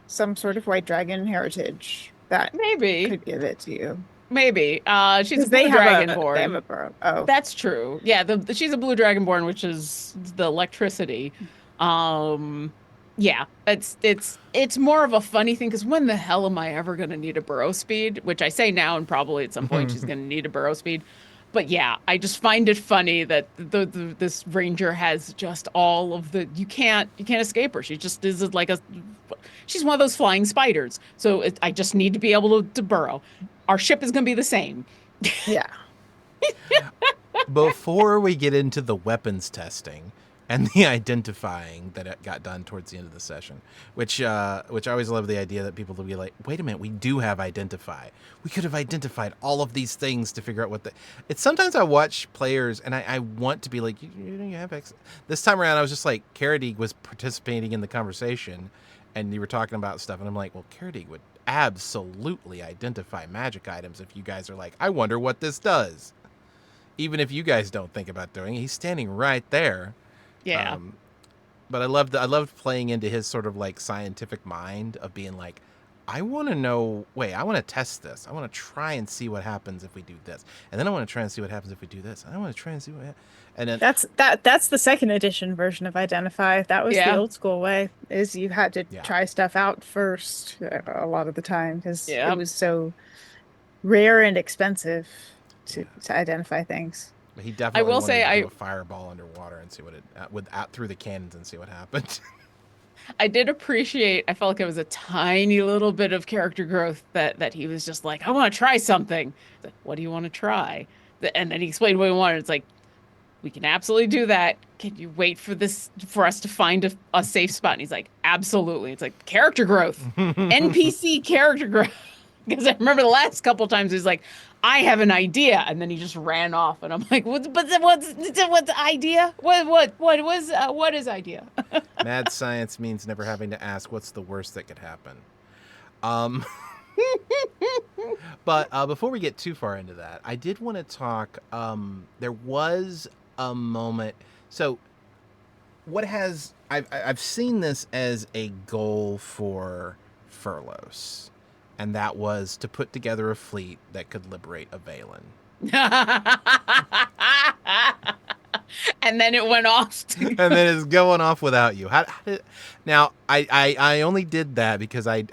some sort of white dragon heritage, that Maybe, could give it to you. maybe. She's a Because blue they have dragonborn. a burrow. Oh, That's true. Yeah, she's a blue dragonborn, which is the electricity. Um, yeah, it's more of a funny thing because when the hell am I ever going to need a burrow speed? Which I say now, and probably at some point she's going to need a burrow speed. But yeah, I just find it funny that this ranger has just all of the you can't escape her. She just is like a she's one of those flying spiders. So I just need to be able to burrow. Our ship is going to be the same. yeah. Before we get into the weapons testing and the identifying that it got done towards the end of the session, which I always love the idea that people will be like, wait a minute, we do have identify. We could have identified all of these things to figure out what the. It's sometimes I watch players and I want to be like, you have X. This time around, I was just like, Caradig was participating in the conversation, and you were talking about stuff, and I'm like, well, Caradig would absolutely identify magic items if you guys are like, I wonder what this does. Even if you guys don't think about doing it, he's standing right there. Yeah. But I loved playing into his sort of like scientific mind of being like, I want to know. Wait, I want to test this. I want to try and see what happens if we do this, and then I want to try and see what happens if we do this. And I want to try and see what, and then That's the second edition version of Identify. That was the Yeah. old school way, is you had to yeah, try stuff out first a lot of the time because it Yeah. was so rare and expensive yeah. to identify things. But he I definitely will wanted say to I do a fireball underwater and see what it with out through the cannons and see what happened. I did appreciate, I felt like it was a tiny little bit of character growth that he was just like, I want to try something. It's like, what do you want to try? And then he explained what he wanted. It's like, we can absolutely do that. Can you wait for this for us to find a safe spot? And he's like, absolutely. It's like character growth, NPC character growth. Because I remember the last couple times he's like, I have an idea, and then he just ran off, and I'm like, what's the idea? What is idea? Mad science means never having to ask what's the worst that could happen. Um, but before we get too far into that, I did want to talk. There was a moment. So, what has I've seen this as a goal for Furlos, and that was to put together a fleet that could liberate Avalon. And then it went off. And then it's going off without you. Now, I only did that because I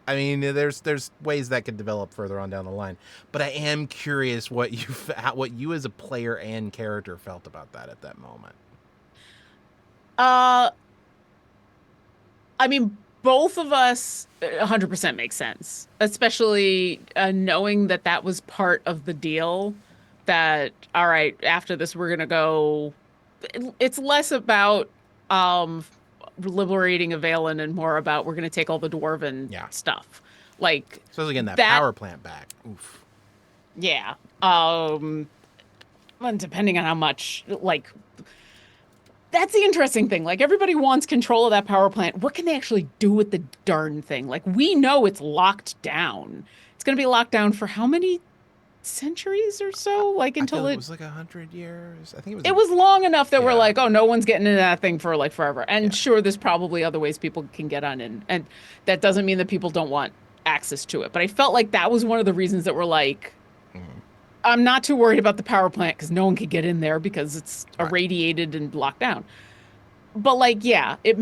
mean, there's ways that could develop further on down the line, but I am curious what you as a player and character felt about that at that moment. I mean, both of us 100% makes sense, especially knowing that that was part of the deal. That, all right, after this, we're gonna go. It's less about liberating Avalon and more about we're gonna take all the dwarven stuff. Like, so getting that power plant back. Oof. Yeah. And depending on how much, like, that's the interesting thing. Like, everybody wants control of that power plant. What can they actually do with the darn thing? Like, we know it's locked down. It's going to be locked down for how many centuries or so? Like, until it was like 100 years. I think it was long enough that we're like, oh, no one's getting into that thing for like forever. And sure, there's probably other ways people can get on in. And that doesn't mean that people don't want access to it. But I felt like that was one of the reasons that we're like, I'm not too worried about the power plant because no one could get in there because it's irradiated and locked down. But like, yeah, it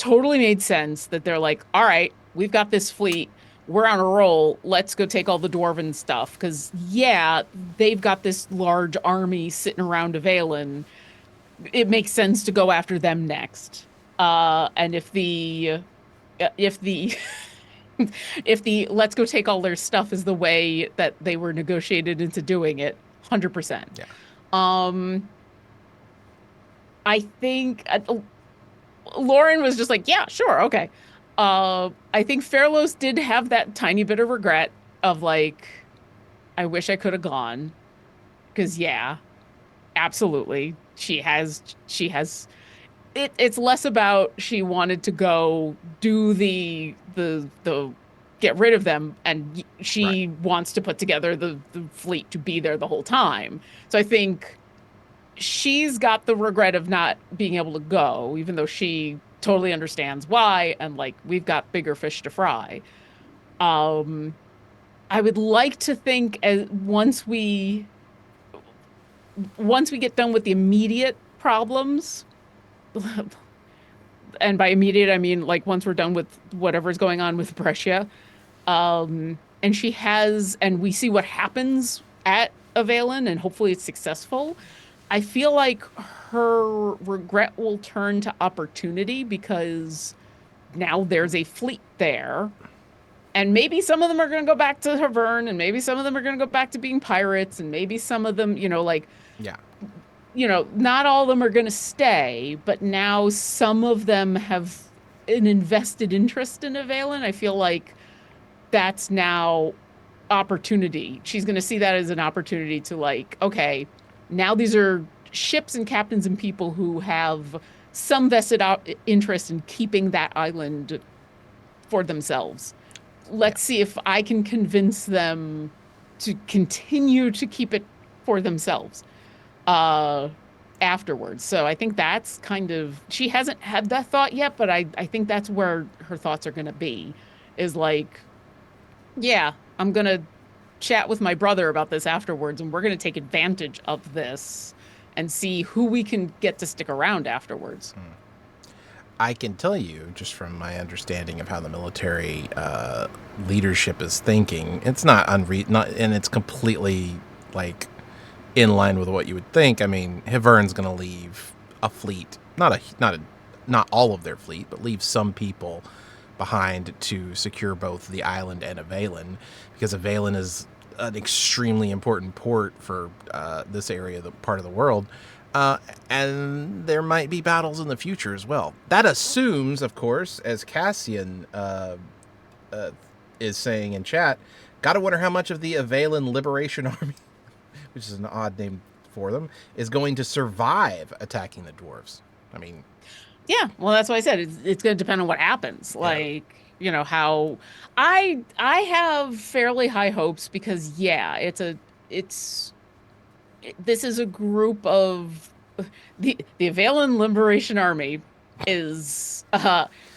totally made sense that they're like, all right, we've got this fleet. We're on a roll. Let's go take all the dwarven stuff. Because, yeah, they've got this large army sitting around Avalon. It makes sense to go after them next. And if the if the let's go take all their stuff is the way that they were negotiated into doing it, 100%. Yeah. I think Lauren was just like, yeah, sure, okay. I think Fairlos did have that tiny bit of regret of like, I wish I could have gone. Because yeah, absolutely. She has it's less about she wanted to go do the get rid of them, and she wants to put together the fleet to be there the whole time. So I think she's got the regret of not being able to go, even though she totally understands why, and like, we've got bigger fish to fry. I would like to think as once we get done with the immediate problems, and by immediate I mean like once we're done with whatever's going on with Brescia, and we see what happens at Avalon, and hopefully it's successful, I feel like her regret will turn to opportunity because now there's a fleet there. And maybe some of them are going to go back to Havern, and maybe some of them are going to go back to being pirates, and maybe some of them, not all of them are going to stay, but now some of them have an invested interest in Avalon. I feel like that's now opportunity. She's going to see that as an opportunity to like, okay, now these are ships and captains and people who have some vested interest in keeping that island for themselves. Let's see if I can convince them to continue to keep it for themselves afterwards. So I think that's kind of, she hasn't had that thought yet, but I think that's where her thoughts are going to be. is like, yeah, I'm gonna chat with my brother about this afterwards, and we're gonna take advantage of this and see who we can get to stick around afterwards. I can tell you, just from my understanding of how the military leadership is thinking, it's not, and it's completely like in line with what you would think. I mean, Hivern's going to leave a fleet, not all of their fleet, but leave some people behind to secure both the island and Avalon, because Avalon is an extremely important port for this area, the part of the world. And there might be battles in the future as well. That assumes, of course, as Cassian is saying in chat, gotta wonder how much of the Avalon Liberation Army, which is an odd name for them, is going to survive attacking the dwarves. I mean, Yeah, well, that's why I said it's going to depend on what happens. Yeah. Like, how I have fairly high hopes because yeah, this is a group of the Avalon Liberation Army is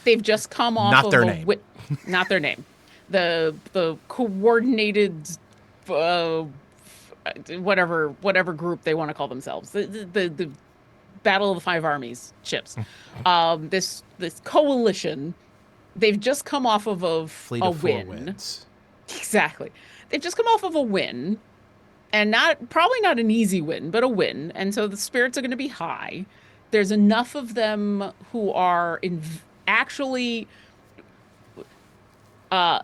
they've just come off Not of their name. Not their name. The coordinated uh whatever group they want to call themselves. The Battle of the Five Armies ships. This coalition, they've just come off of Fleet a of Four win. Winds. Exactly. They've just come off of a win, and probably not an easy win, but a win. And so the spirits are going to be high. There's enough of them who are actually uh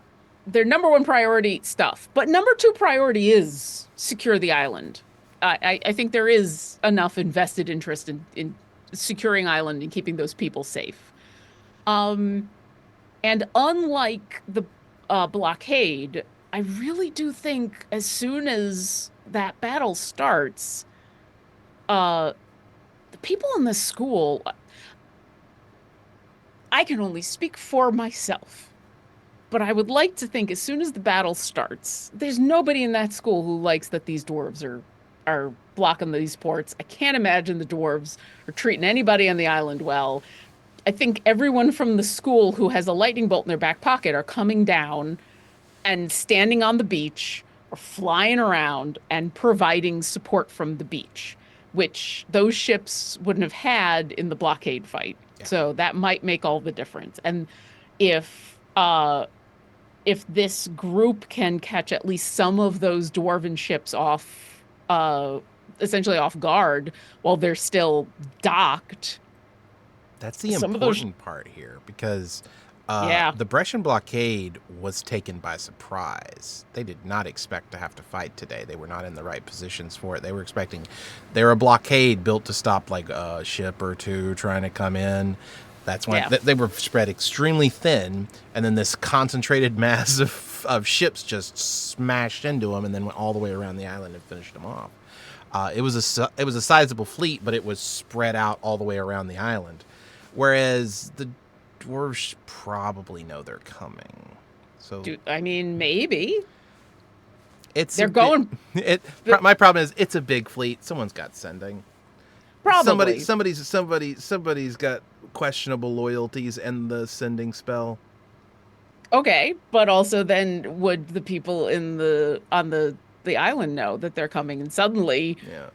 their number one priority stuff, but number two priority is secure the island. I think there is enough invested interest in securing island and keeping those people safe. Um, and unlike the blockade, I really do think as soon as that battle starts, uh, the people in the school, I can only speak for myself. But I would like to think as soon as the battle starts, there's nobody in that school who likes that these dwarves are blocking these ports. I can't imagine the dwarves are treating anybody on the island well. I think everyone from the school who has a lightning bolt in their back pocket are coming down and standing on the beach or flying around and providing support from the beach, which those ships wouldn't have had in the blockade fight. Yeah. So that might make all the difference. And if this group can catch at least some of those dwarven ships off, essentially off guard while they're still docked. That's the Some of those- important part here, because Yeah. the Brescian blockade was taken by surprise. They did not expect to have to fight today. They were not in the right positions for it. They were expecting, they're a blockade built to stop like a ship or two trying to come in. That's why Yeah. they were spread extremely thin, and then this concentrated mass of ships just smashed into them, and then went all the way around the island and finished them off. It was a sizable fleet, but it was spread out all the way around the island, whereas the dwarves probably know they're coming. So I mean, maybe. it's They're a going. my problem is it's a big fleet. Someone's got sending. Probably. Somebody's got questionable loyalties and the sending spell. Okay, but also then would the people on the island know that they're coming, and suddenly Yeah.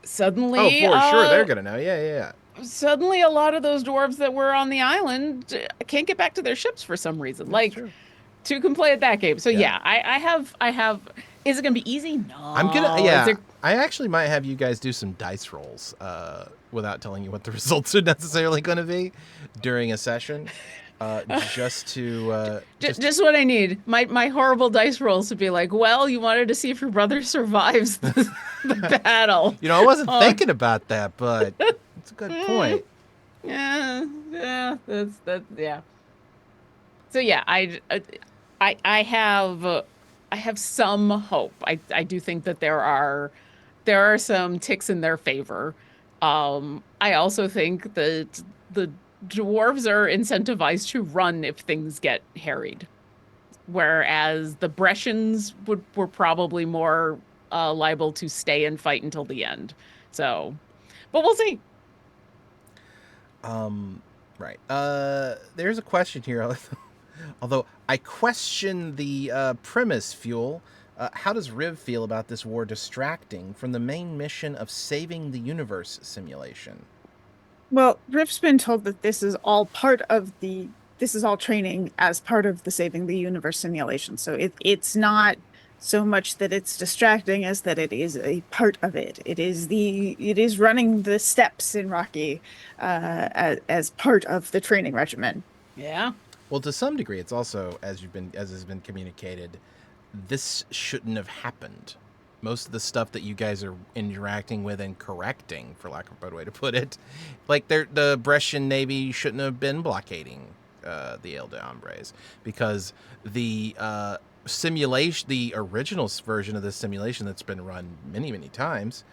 suddenly Oh, for sure they're gonna know. Yeah. suddenly a lot of those dwarves that were on the island can't get back to their ships for some reason. Like, true. two can play at that game. So Yeah. yeah, I have. Is it gonna be easy? No. I'm gonna. Is Yeah. there- I actually might have you guys do some dice rolls without telling you what the results are necessarily going to be during a session, just to just what I need. My horrible dice rolls to be like, well, you wanted to see if your brother survives the battle. I wasn't thinking about that, but it's a good point. Yeah, yeah. So yeah, I have some hope. I do think that there are some ticks in their favor. I also think that the dwarves are incentivized to run if things get harried, whereas the Brescians were probably more liable to stay and fight until the end. So, but we'll see. Right. There's a question here. Although I question the premise, Fuel. How does Riv feel about this war distracting from the main mission of saving the universe simulation? Well, Riff's been told that this is all training as part of the Saving the Universe simulation. So it's not so much that it's distracting as that it is a part of it. It is running the steps in Rocky as part of the training regimen. Yeah. Well, to some degree, it's also as has been communicated, this shouldn't have happened. Most of the stuff that you guys are interacting with and correcting, for lack of a better way to put it, like the Brescian Navy shouldn't have been blockading the Ile de Hombres, because the simulation, the original version of this simulation that's been run many, many times,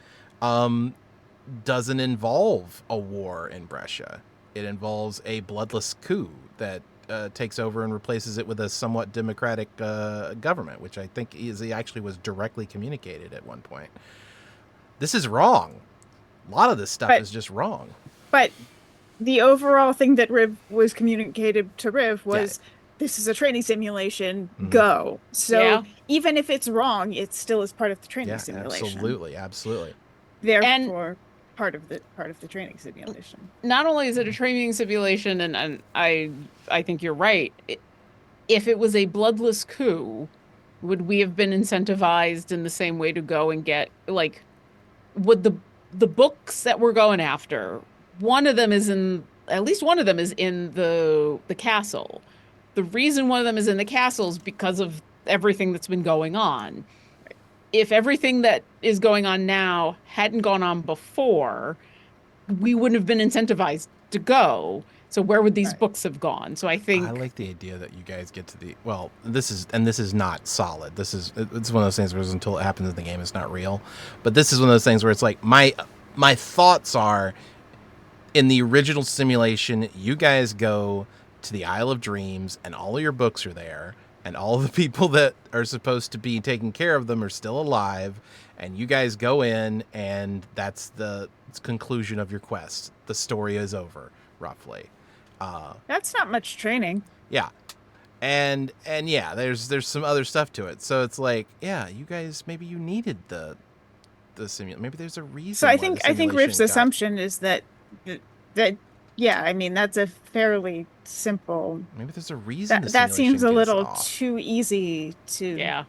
doesn't involve a war in Brescia. It involves a bloodless coup that takes over and replaces it with a somewhat democratic government, which I think actually was directly communicated at one point. This is wrong. A lot of this stuff is just wrong. But the overall thing that Riv was communicated to Riv was this is a training simulation, go. So even if it's wrong, it still is part of the training simulation. Absolutely. Therefore, part of the training simulation. Not only is it a training simulation, and I think you're right. If it was a bloodless coup, would we have been incentivized in the same way to go and get, like, would the books that we're going after, at least one of them is in the castle. The reason one of them is in the castle is because of everything that's been going on. If everything that is going on now hadn't gone on before, we wouldn't have been incentivized to go. So where would these books have gone? So I think I like the idea that you guys get to this is not solid. It's one of those things where until it happens in the game, it's not real. But this is one of those things where it's like my thoughts are, in the original simulation, you guys go to the Isle of Dreams and all of your books are there. And all the people that are supposed to be taking care of them are still alive. And you guys go in, and that's the conclusion of your quest. The story is over, roughly. That's not much training. Yeah. And yeah, there's some other stuff to it. So it's like, yeah, you guys, maybe you needed the simulation. Maybe there's a reason. So I think Riff's assumption is that yeah, I mean, that's a fairly simple. Maybe there's a reason. That seems a little too easy to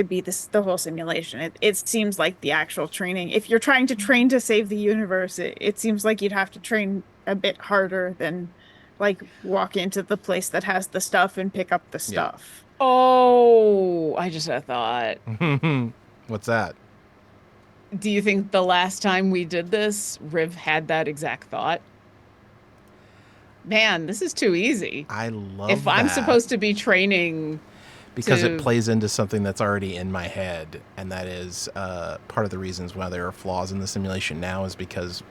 be the whole simulation. It seems like the actual training. If you're trying to train to save the universe, it seems like you'd have to train a bit harder than like walk into the place that has the stuff and pick up the stuff. Oh, I just had a thought. What's that? Do you think the last time we did this, Riv had that exact thought? Man, this is too easy. I love if I'm supposed to be training, because it plays into something that's already in my head, and that is part of the reasons why there are flaws in the simulation now is because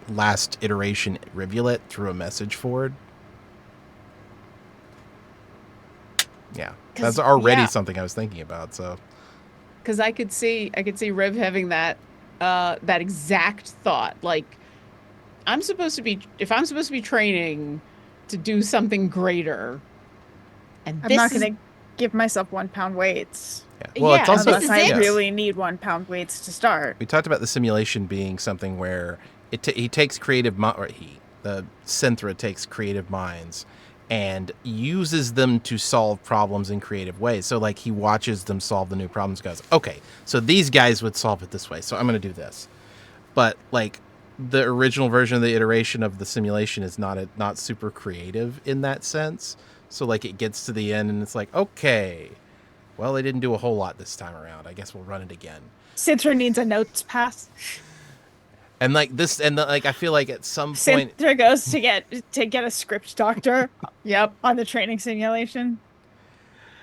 last iteration Rivulet threw a message forward. Yeah, that's already something I was thinking about. So. Because I could see Riv having that exact thought. Like, if I'm supposed to be training to do something greater, and I'm not going to give myself 1 pound weights. Yeah. Well, it's also unless I really need 1 pound weights to start. We talked about the simulation being something where he takes the Synthra takes creative minds and uses them to solve problems in creative ways. So, like, he watches them solve the new problems, goes, okay, so these guys would solve it this way, so I'm going to do this. But, like, the original version of the iteration of the simulation is not super creative in that sense. So, like, it gets to the end, and it's like, okay, well, they didn't do a whole lot this time around. I guess we'll run it again. Synthra needs a notes pass. And like this, and like I feel like at some point, Synthra goes to get a script doctor. Yep, on the training simulation,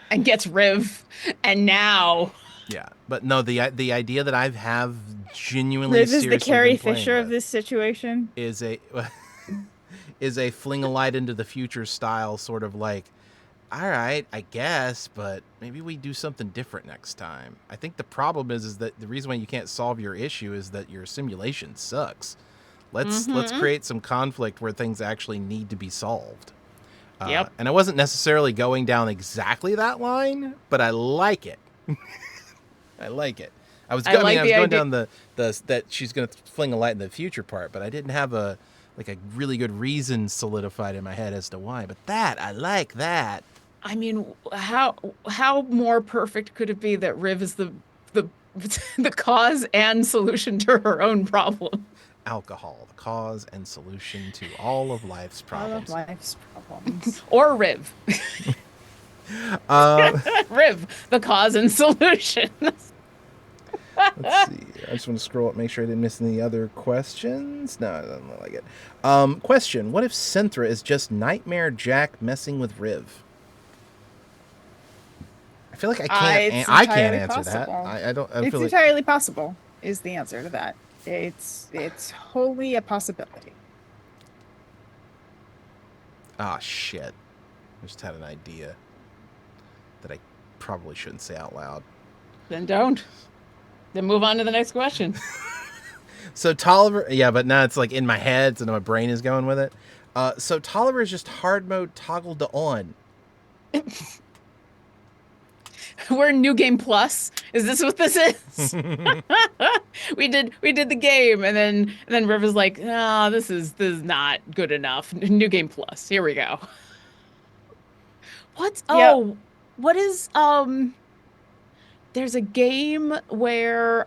and gets Riv, and now. Yeah, but no, the idea that I have genuinely Riv is the Carrie Fisher of this situation. Is a fling a light into the future style, sort of like, all right, I guess, but maybe we do something different next time. I think the problem is that the reason why you can't solve your issue is that your simulation sucks. Let's create some conflict where things actually need to be solved. Yep. And I wasn't necessarily going down exactly that line, but I like it. I like it. I was going down the that she's going to fling a light in the future part, but I didn't have a really good reason solidified in my head as to why. But I like that. I mean, how more perfect could it be that Riv is the the cause and solution to her own problem? Alcohol, the cause and solution to all of life's problems. All of life's problems. Or Riv. Riv, the cause and solution. Let's see. I just want to scroll up, make sure I didn't miss any other questions. No, it doesn't look like it. Question: what if Synthra is just Nightmare Jack messing with Riv? I feel like I can't answer that. I don't. It's entirely possible. Is the answer to that? It's wholly a possibility. Ah, shit. I just had an idea that I probably shouldn't say out loud. Then don't. Then move on to the next question. So Tolliver, yeah, but now it's like in my head, so my brain is going with it. So Tolliver is just hard mode toggled to on. We're in New Game Plus. Is this what this is? we did the game, and then Riv is like, no, this is not good enough. New Game Plus. Here we go. What? Oh, what is there's a game where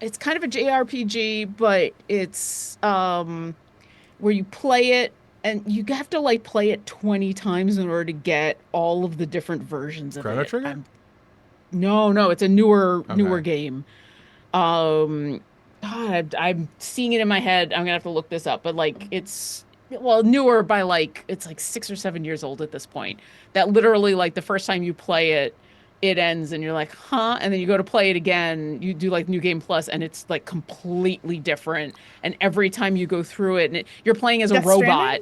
it's kind of a JRPG, but it's where you play it and you have to like play it 20 times in order to get all of the different versions of Chrono it. Trigger? No, it's a newer game. God, I'm seeing it in my head. I'm gonna have to look this up, but like it's newer by it's like 6 or 7 years old at this point. That literally like the first time you play it, it ends and you're like, huh? And then you go to play it again, you do like New Game Plus and it's like completely different. And every time you go through it, and you're playing as a robot.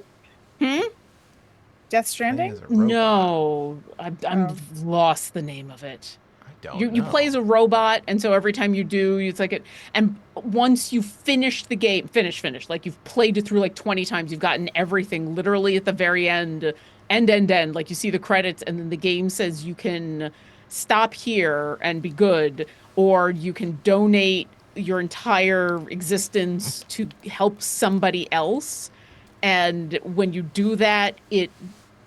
Death Stranding? No, I'm lost the name of it. I don't know. You play as a robot, and so every time you do, it's like it. And once you finish the game, finish, like you've played it through like 20 times, you've gotten everything literally at the very end, like you see the credits, and then the game says you can stop here and be good, or you can donate your entire existence to help somebody else. And when you do that, it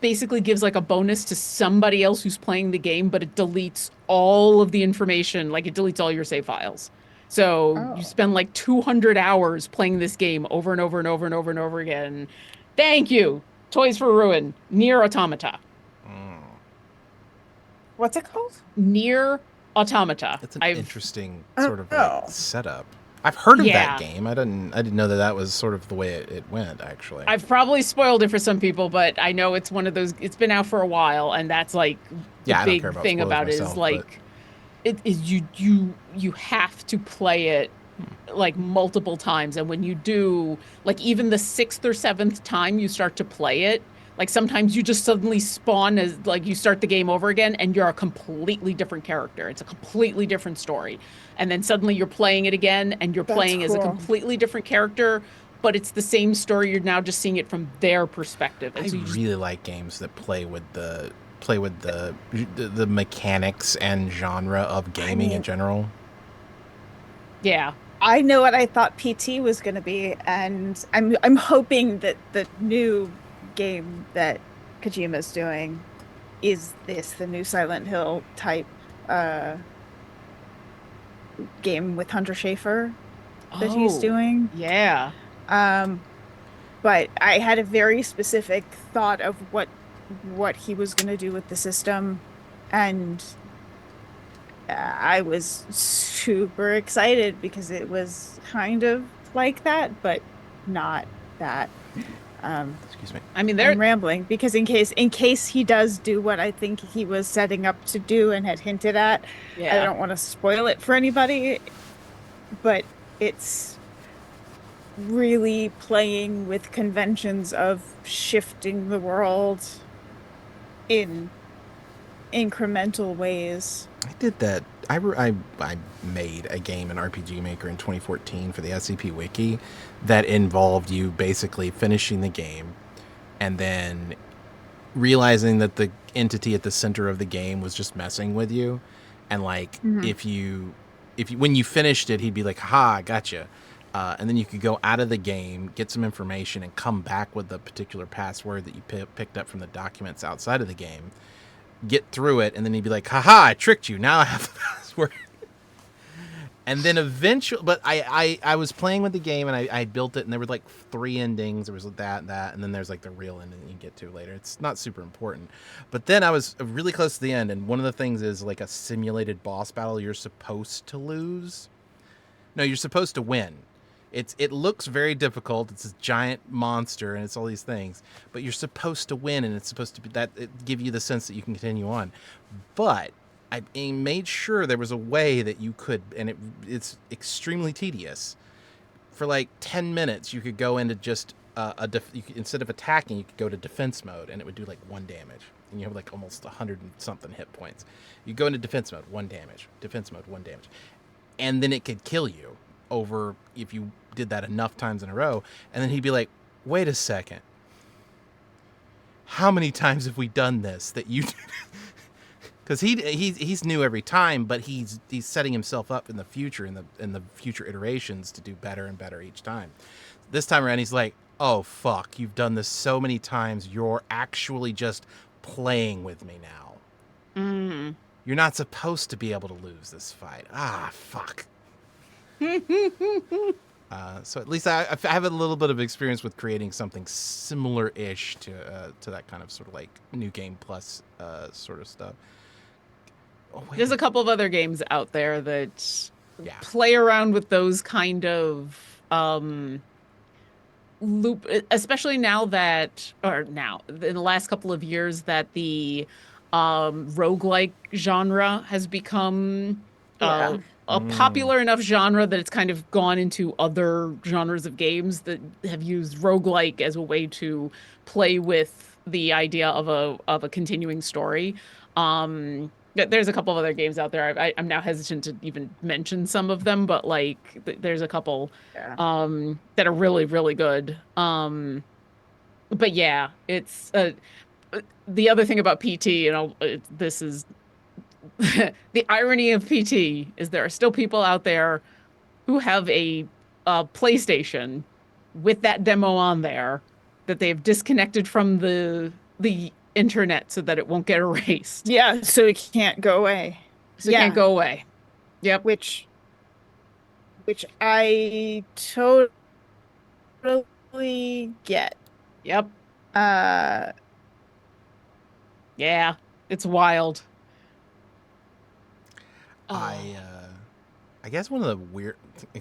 basically gives like a bonus to somebody else who's playing the game, but it deletes all of the information, like it deletes all your save files. So you spend like 200 hours playing this game over and over and over and over and over again. Thank you, Toys for Ruin, Nier Automata. What's it called? Nier Automata. That's an interesting sort of like setup. I've heard of that game. I didn't know that was sort of the way it went, actually. I've probably spoiled it for some people, but I know it's one of those. It's been out for a while, and that's like the big thing about it is like it is you have to play it like multiple times, and when you do, like even the 6th or 7th time you start to play it, like sometimes you just suddenly spawn as like you start the game over again and you're a completely different character. It's a completely different story. And then suddenly you're playing it again and you're playing as a completely different character, but it's the same story. You're now just seeing it from their perspective. And I really like games that play with the mechanics and genre of gaming in general. Yeah. I know what I thought PT was going to be, and I'm hoping that the new game that Kojima's doing is the new Silent Hill type game with Hunter Schafer that he's doing. Yeah. But I had a very specific thought of what he was going to do with the system, and I was super excited because it was kind of like that, but not that. Excuse me. I mean, I'm rambling because in case he does do what I think he was setting up to do and had hinted at, I don't want to spoil it for anybody, but it's really playing with conventions of shifting the world in incremental ways. I did that. I made a game in RPG Maker in 2014 for the SCP Wiki that involved you basically finishing the game, and then realizing that the entity at the center of the game was just messing with you, and like Mhm. if you when you finished it, he'd be like, "Ha, I gotcha," and then you could go out of the game, get some information, and come back with the particular password that you picked up from the documents outside of the game, get through it, and then he'd be like, "Haha, I tricked you. Now I have the password." And then eventually, but I was playing with the game, and I built it, and there were like 3 endings. There was that, and then there's like the real ending that you get to later. It's not super important. But then I was really close to the end, and one of the things is like a simulated boss battle. You're supposed to lose. No, you're supposed to win. It looks very difficult. It's this giant monster, and it's all these things. But you're supposed to win, and it's supposed to be that it give you the sense that you can continue on. But I made sure there was a way that you could, and it's extremely tedious. For like 10 minutes, you could go into just instead of attacking, you could go to defense mode, and it would do like 1 damage. And you have like almost 100 and something hit points. You go into defense mode, 1 damage. Defense mode, 1 damage. And then it could kill you over if you did that enough times in a row. And then he'd be like, wait a second. How many times have we done this that you because he's new every time, but he's setting himself up in the future, in the future iterations, to do better and better each time. This time around, he's like, "Oh fuck, you've done this so many times. You're actually just playing with me now. Mm. You're not supposed to be able to lose this fight. Ah, fuck." So at least I have a little bit of experience with creating something similar-ish to that kind of sort of like new game plus sort of stuff. Oh, wait. There's a couple of other games out there that Yeah. play around with those kind of loop, especially now that, or now, in the last couple of years, that the roguelike genre has become Yeah. a popular enough genre that it's kind of gone into other genres of games that have used roguelike as a way to play with the idea of a continuing story. There's a couple of other games out there. I'm now hesitant to even mention some of them, but like there's a couple Yeah. that are really, really good. But yeah, it's the other thing about PT, and this is the irony of PT is there are still people out there who have a PlayStation with that demo on there that they've disconnected from the internet so that it won't get erased. Yeah, so it can't go away. So it can't Yeah, go away. Yep. which I totally get. Yep. Uh, Yeah. It's wild. I Oh. I guess one of the weird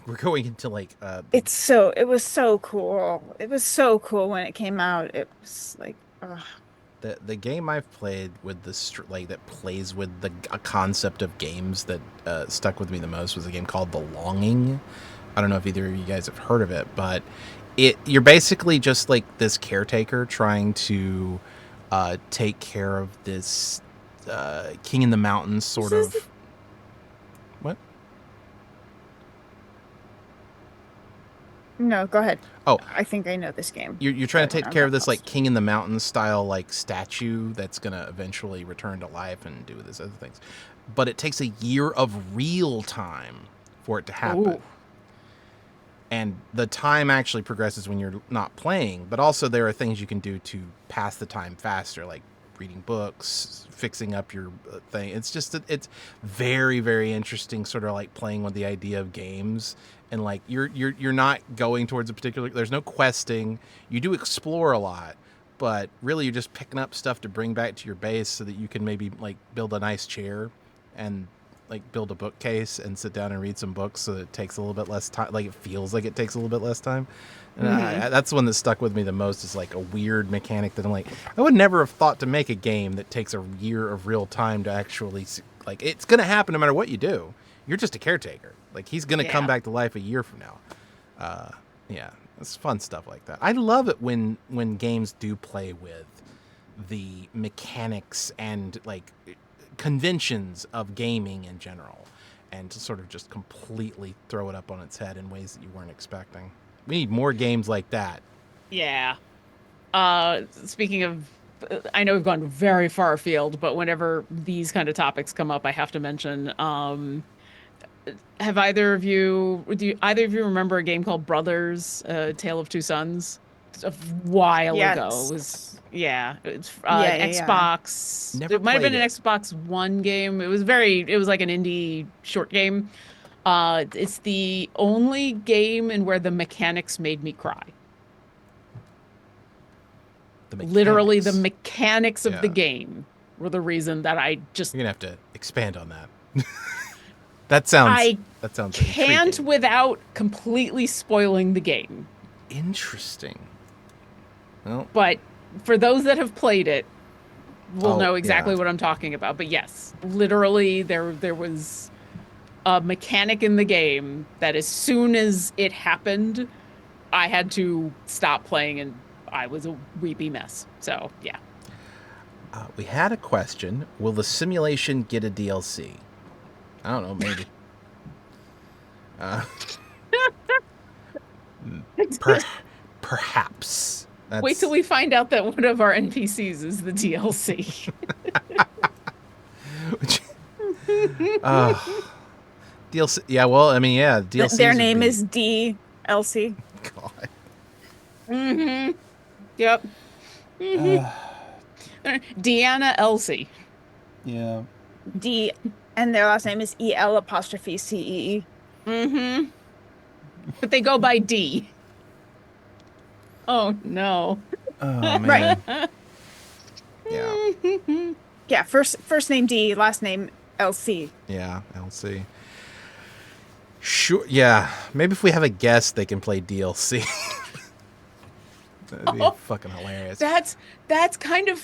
we're going into like it was so cool. It was so cool when it came out. It was like, ugh. the game I've played with like that plays with the concept of games that stuck with me the most was a game called The Longing. I don't know if either of you guys have heard of it, but you're basically just like this caretaker trying to take care of this king in the mountains sort This is of. What? No, go ahead. Oh, I think I know this game. you're trying to But take I'm care of not this like lost. king in the mountains style like statue that's gonna eventually return to life and do this other things, but it takes a year of real time for it to happen. Ooh. And the time actually progresses when you're not playing, but also there are things you can do to pass the time faster, like reading books, fixing up your thing. It's just it's very, very interesting, sort of like playing with the idea of games. And like you're not going towards a particular, there's no questing. You do explore a lot, but really you're just picking up stuff to bring back to your base so that you can maybe like build a nice chair and like build a bookcase and sit down and read some books, so that it takes a little bit less time, like it feels like it takes a little bit less time. And that's the one that stuck with me the most, is like a weird mechanic that I'm like, I would never have thought to make a game that takes a year of real time to actually like, it's gonna happen no matter what you do. You're just a caretaker. Like he's gonna come Yeah. back to life a year from now. Yeah, it's fun stuff like that. I love it when games do play with the mechanics and like conventions of gaming in general, and to sort of just completely throw it up on its head in ways that you weren't expecting. We need more games like that. Yeah. Speaking of, I know we've gone very far afield, but whenever these kind of topics come up, I have to mention, have either of you, do either of you remember a game called Brothers, Tale of Two Sons? It's a while ago. It was, Yes. yeah, it's Yeah, yeah, yeah. Xbox. Never It might have played been an it. Xbox One game. It was like an indie short game. It's the only game in where the mechanics made me cry. The Literally, the mechanics. mechanics of the Yeah. game were the reason that I just You're gonna have to expand on that. That sounds I can't intriguing. without completely spoiling the game. Interesting. Well, But for those that have played it, will oh know yeah. exactly what I'm talking about. But yes, literally there was a mechanic in the game that as soon as it happened, I had to stop playing and I was a weepy mess. So yeah. We had a question. Will the simulation get a DLC? I don't know. Maybe. Uh, per- perhaps. Wait till we find out that one of our NPCs is the DLC. DLC. Yeah. Well, I mean, yeah. DLCs Their would name be. is DLC. God. Mm-hmm. Yep. Deanna Elsie. Yeah. D, and their last name is EL''CEE. Mm-hmm. But they go by D. Oh no. Oh Right. man. Yeah. Yeah, first name D, last name LC. Yeah. LC. Sure. Yeah. Maybe if we have a guest, they can play DLC. That'd be Oh, fucking hilarious. that's kind of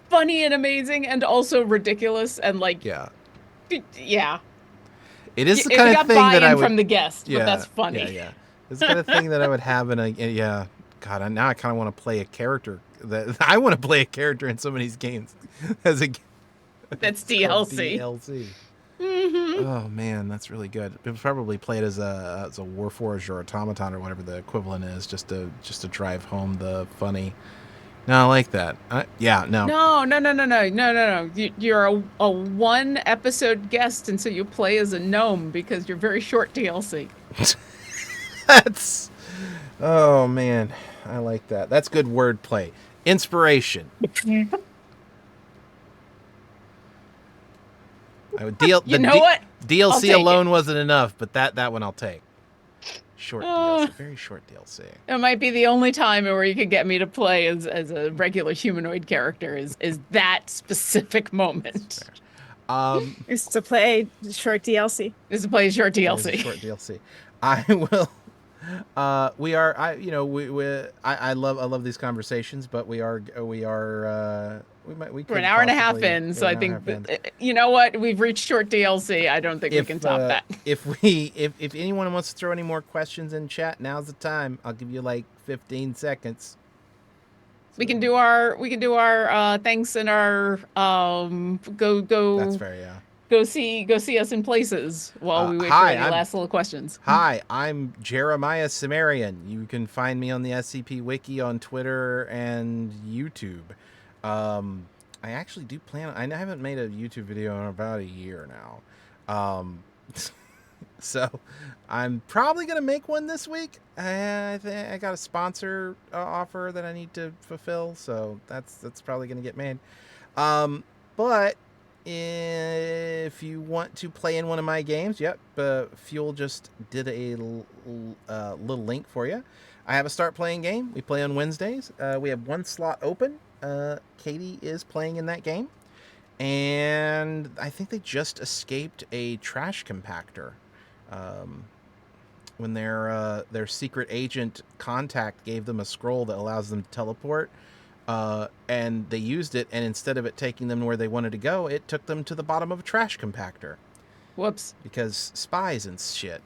funny and amazing and also ridiculous and like Yeah. yeah. It is the It kind of got thing that I buy-in would. from the guest, but Yeah. that's funny. Yeah. It's the kind of thing that I would have in a. Yeah. God, now I kind of want to play a character. That I want to play a character in some of these games as a. That's It's called DLC. DLC. Mm-hmm. Oh man, that's really good. It was probably played as a Warforged or Automaton or whatever the equivalent is, just to drive home the funny. No, I like that. Yeah, no. No. You're a one episode guest, and so you play as a gnome because you're very short DLC. That's. Oh man, I like that. That's good wordplay. Inspiration. I would deal. You know what? I'll DLC take alone it. wasn't enough, but that one I'll take. Short Uh, DLC, very short DLC. It might be the only time where you could get me to play as a regular humanoid character is that specific moment. Is to play short DLC. Is to play a short That is a DLC. short DLC. I will. We are. I love these conversations, but we We're could an hour and a half possibly- in, so we're I an hour and a half in. think you know what? We've reached short DLC. I don't think we can top that. If anyone wants to throw any more questions in chat, now's the time. I'll give you like 15 seconds. We can do our thanks and our go That's fair, yeah. go see us in places while we wait for hi, any I'm- last little questions. Hi, I'm Jeremiah Cimmerian. You can find me on the SCP Wiki on Twitter and YouTube. I actually do plan. I haven't made a YouTube video in about a year now. So I'm probably gonna make one this week. I think I got a sponsor offer that I need to fulfill, so that's probably gonna get made. But if you want to play in one of my games, yep, Fuel just did a little link for you. I have a start playing game. We play on Wednesdays. We have one slot open. Katie is playing in that game, and I think they just escaped a trash compactor. When their secret agent contact gave them a scroll that allows them to teleport, and they used it, and instead of it taking them where they wanted to go, it took them to the bottom of a trash compactor. Whoops. Because spies and shit.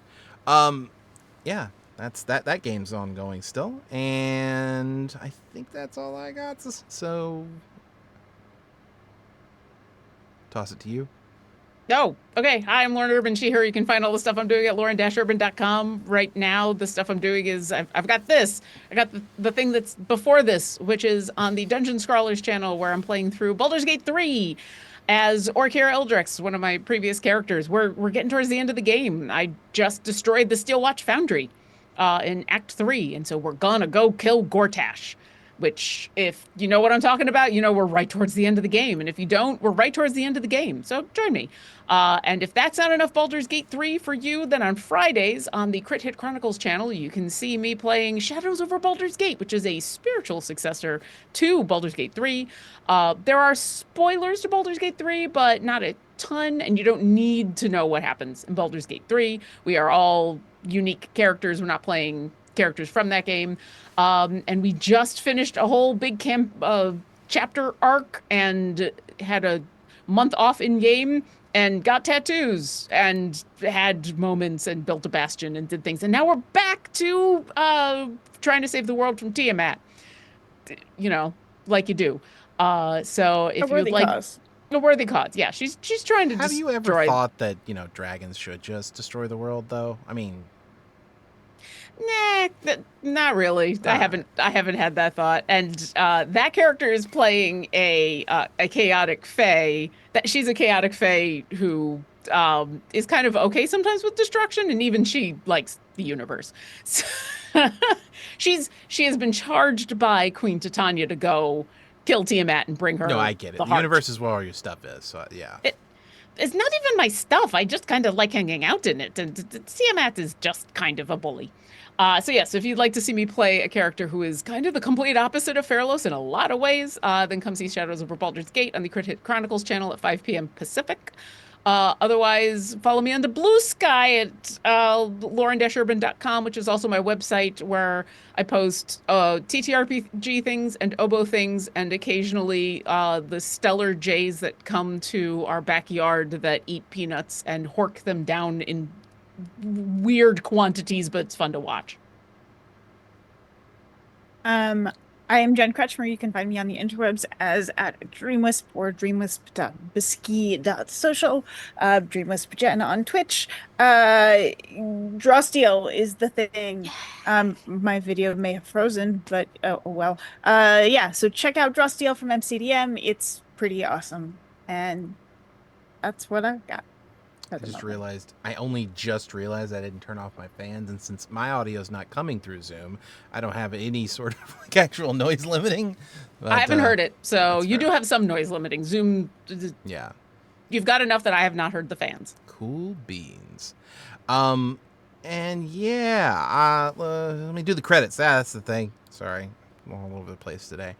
Yeah, that game's ongoing still, and I think that's all I got. So toss it to you. Oh, okay. Hi, I'm Lauren Urban. She, her. You can find all the stuff I'm doing at lauren-urban.com. Right now, the stuff I'm doing is I've got this. I got the thing that's before this, which is on the Dungeon Scrawlers channel where I'm playing through Baldur's Gate 3 as Orkira Eldrix, one of my previous characters. We're getting towards the end of the game. I just destroyed the Steelwatch Foundry in Act 3, and so we're gonna go kill Gortash. Which, if you know what I'm talking about, you know we're right towards the end of the game. And if you don't, we're right towards the end of the game. So join me. And if that's not enough Baldur's Gate 3 for you, then on Fridays on the Crit Hit Chronicles channel, you can see me playing Shadows over Baldur's Gate, which is a spiritual successor to Baldur's Gate 3. There are spoilers to Baldur's Gate 3, but not a ton, and you don't need to know what happens in Baldur's Gate 3. We are all unique characters. We're not playing characters from that game. And we just finished a whole big chapter arc and had a month off in game and got tattoos and had moments and built a bastion and did things. And now we're back to trying to save the world from Tiamat, you know, like you do. So if A worthy you'd like cause. a worthy cause, yeah, she's trying to Have you ever destroy. thought that, dragons should just destroy the world, though? I mean, Nah, not really. All I haven't had that thought. And that character is playing a chaotic fae. That she's a chaotic fae who is kind of okay sometimes with destruction, and even she likes the universe. So she has been charged by Queen Titania to go kill Tiamat and bring her no, I get it. the The heart. universe is where all your stuff is, so yeah. It's not even my stuff. I just kind of like hanging out in it. And Tiamat is just kind of a bully. So yes, if you'd like to see me play a character who is kind of the complete opposite of Fairlos in a lot of ways, then come see Shadows over Baldur's Gate on the Crit Hit Chronicles channel at 5 p.m. Pacific. Otherwise, follow me on the Blue Sky at lauren-urban.com, which is also my website where I post TTRPG things and oboe things, and occasionally the stellar jays that come to our backyard that eat peanuts and hork them down in weird quantities, but it's fun to watch. I am Jen Kretschmer. You can find me on the interwebs as at Dreamwisp or dreamwisp.bisky.social, Dreamwisp Jen on Twitch. Draw Steel is the thing. My video may have frozen, but oh well. Yeah, so check out Draw Steel from MCDM. It's pretty awesome. And that's what I've got. I only just realized I didn't turn off my fans, and since my audio is not coming through Zoom, I don't have any sort of actual noise limiting. But, I haven't heard it, so you fair. do have some noise limiting. Zoom, Yeah. you've got enough that I have not heard the fans. Cool beans. And yeah, let me do the credits. That's the thing. Sorry, I'm all over the place today.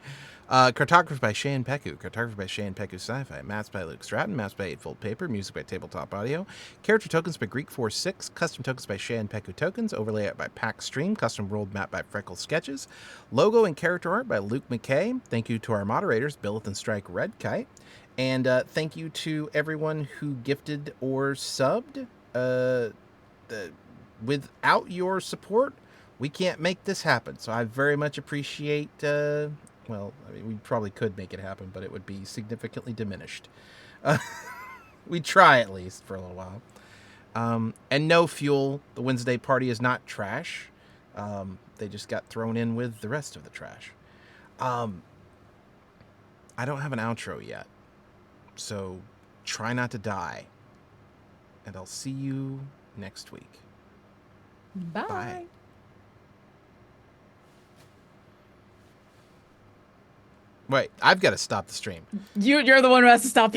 Cartography by Shane Peku. Cartography by Shane Peku Sci-Fi. Maps by Luke Stratton. Maps by Eightfold Paper. Music by Tabletop Audio. Character tokens by Greek46. Custom tokens by Shane Peku Tokens. Overlay art by Pack Stream. Custom world map by Frecklesketches. Logo and character art by Luke McCay. Thank you to our moderators, Billith and Strike Red Kite. And thank you to everyone who gifted or subbed. Without your support, we can't make this happen. So I very much appreciate... well, I mean, we probably could make it happen, but it would be significantly diminished. We'd try at least for a little while. And no, Fuel, the Wednesday party is not trash. They just got thrown in with the rest of the trash. I don't have an outro yet. So try not to die. And I'll see you next week. Bye. Bye. Wait, I've got to stop the stream. You're the one who has to stop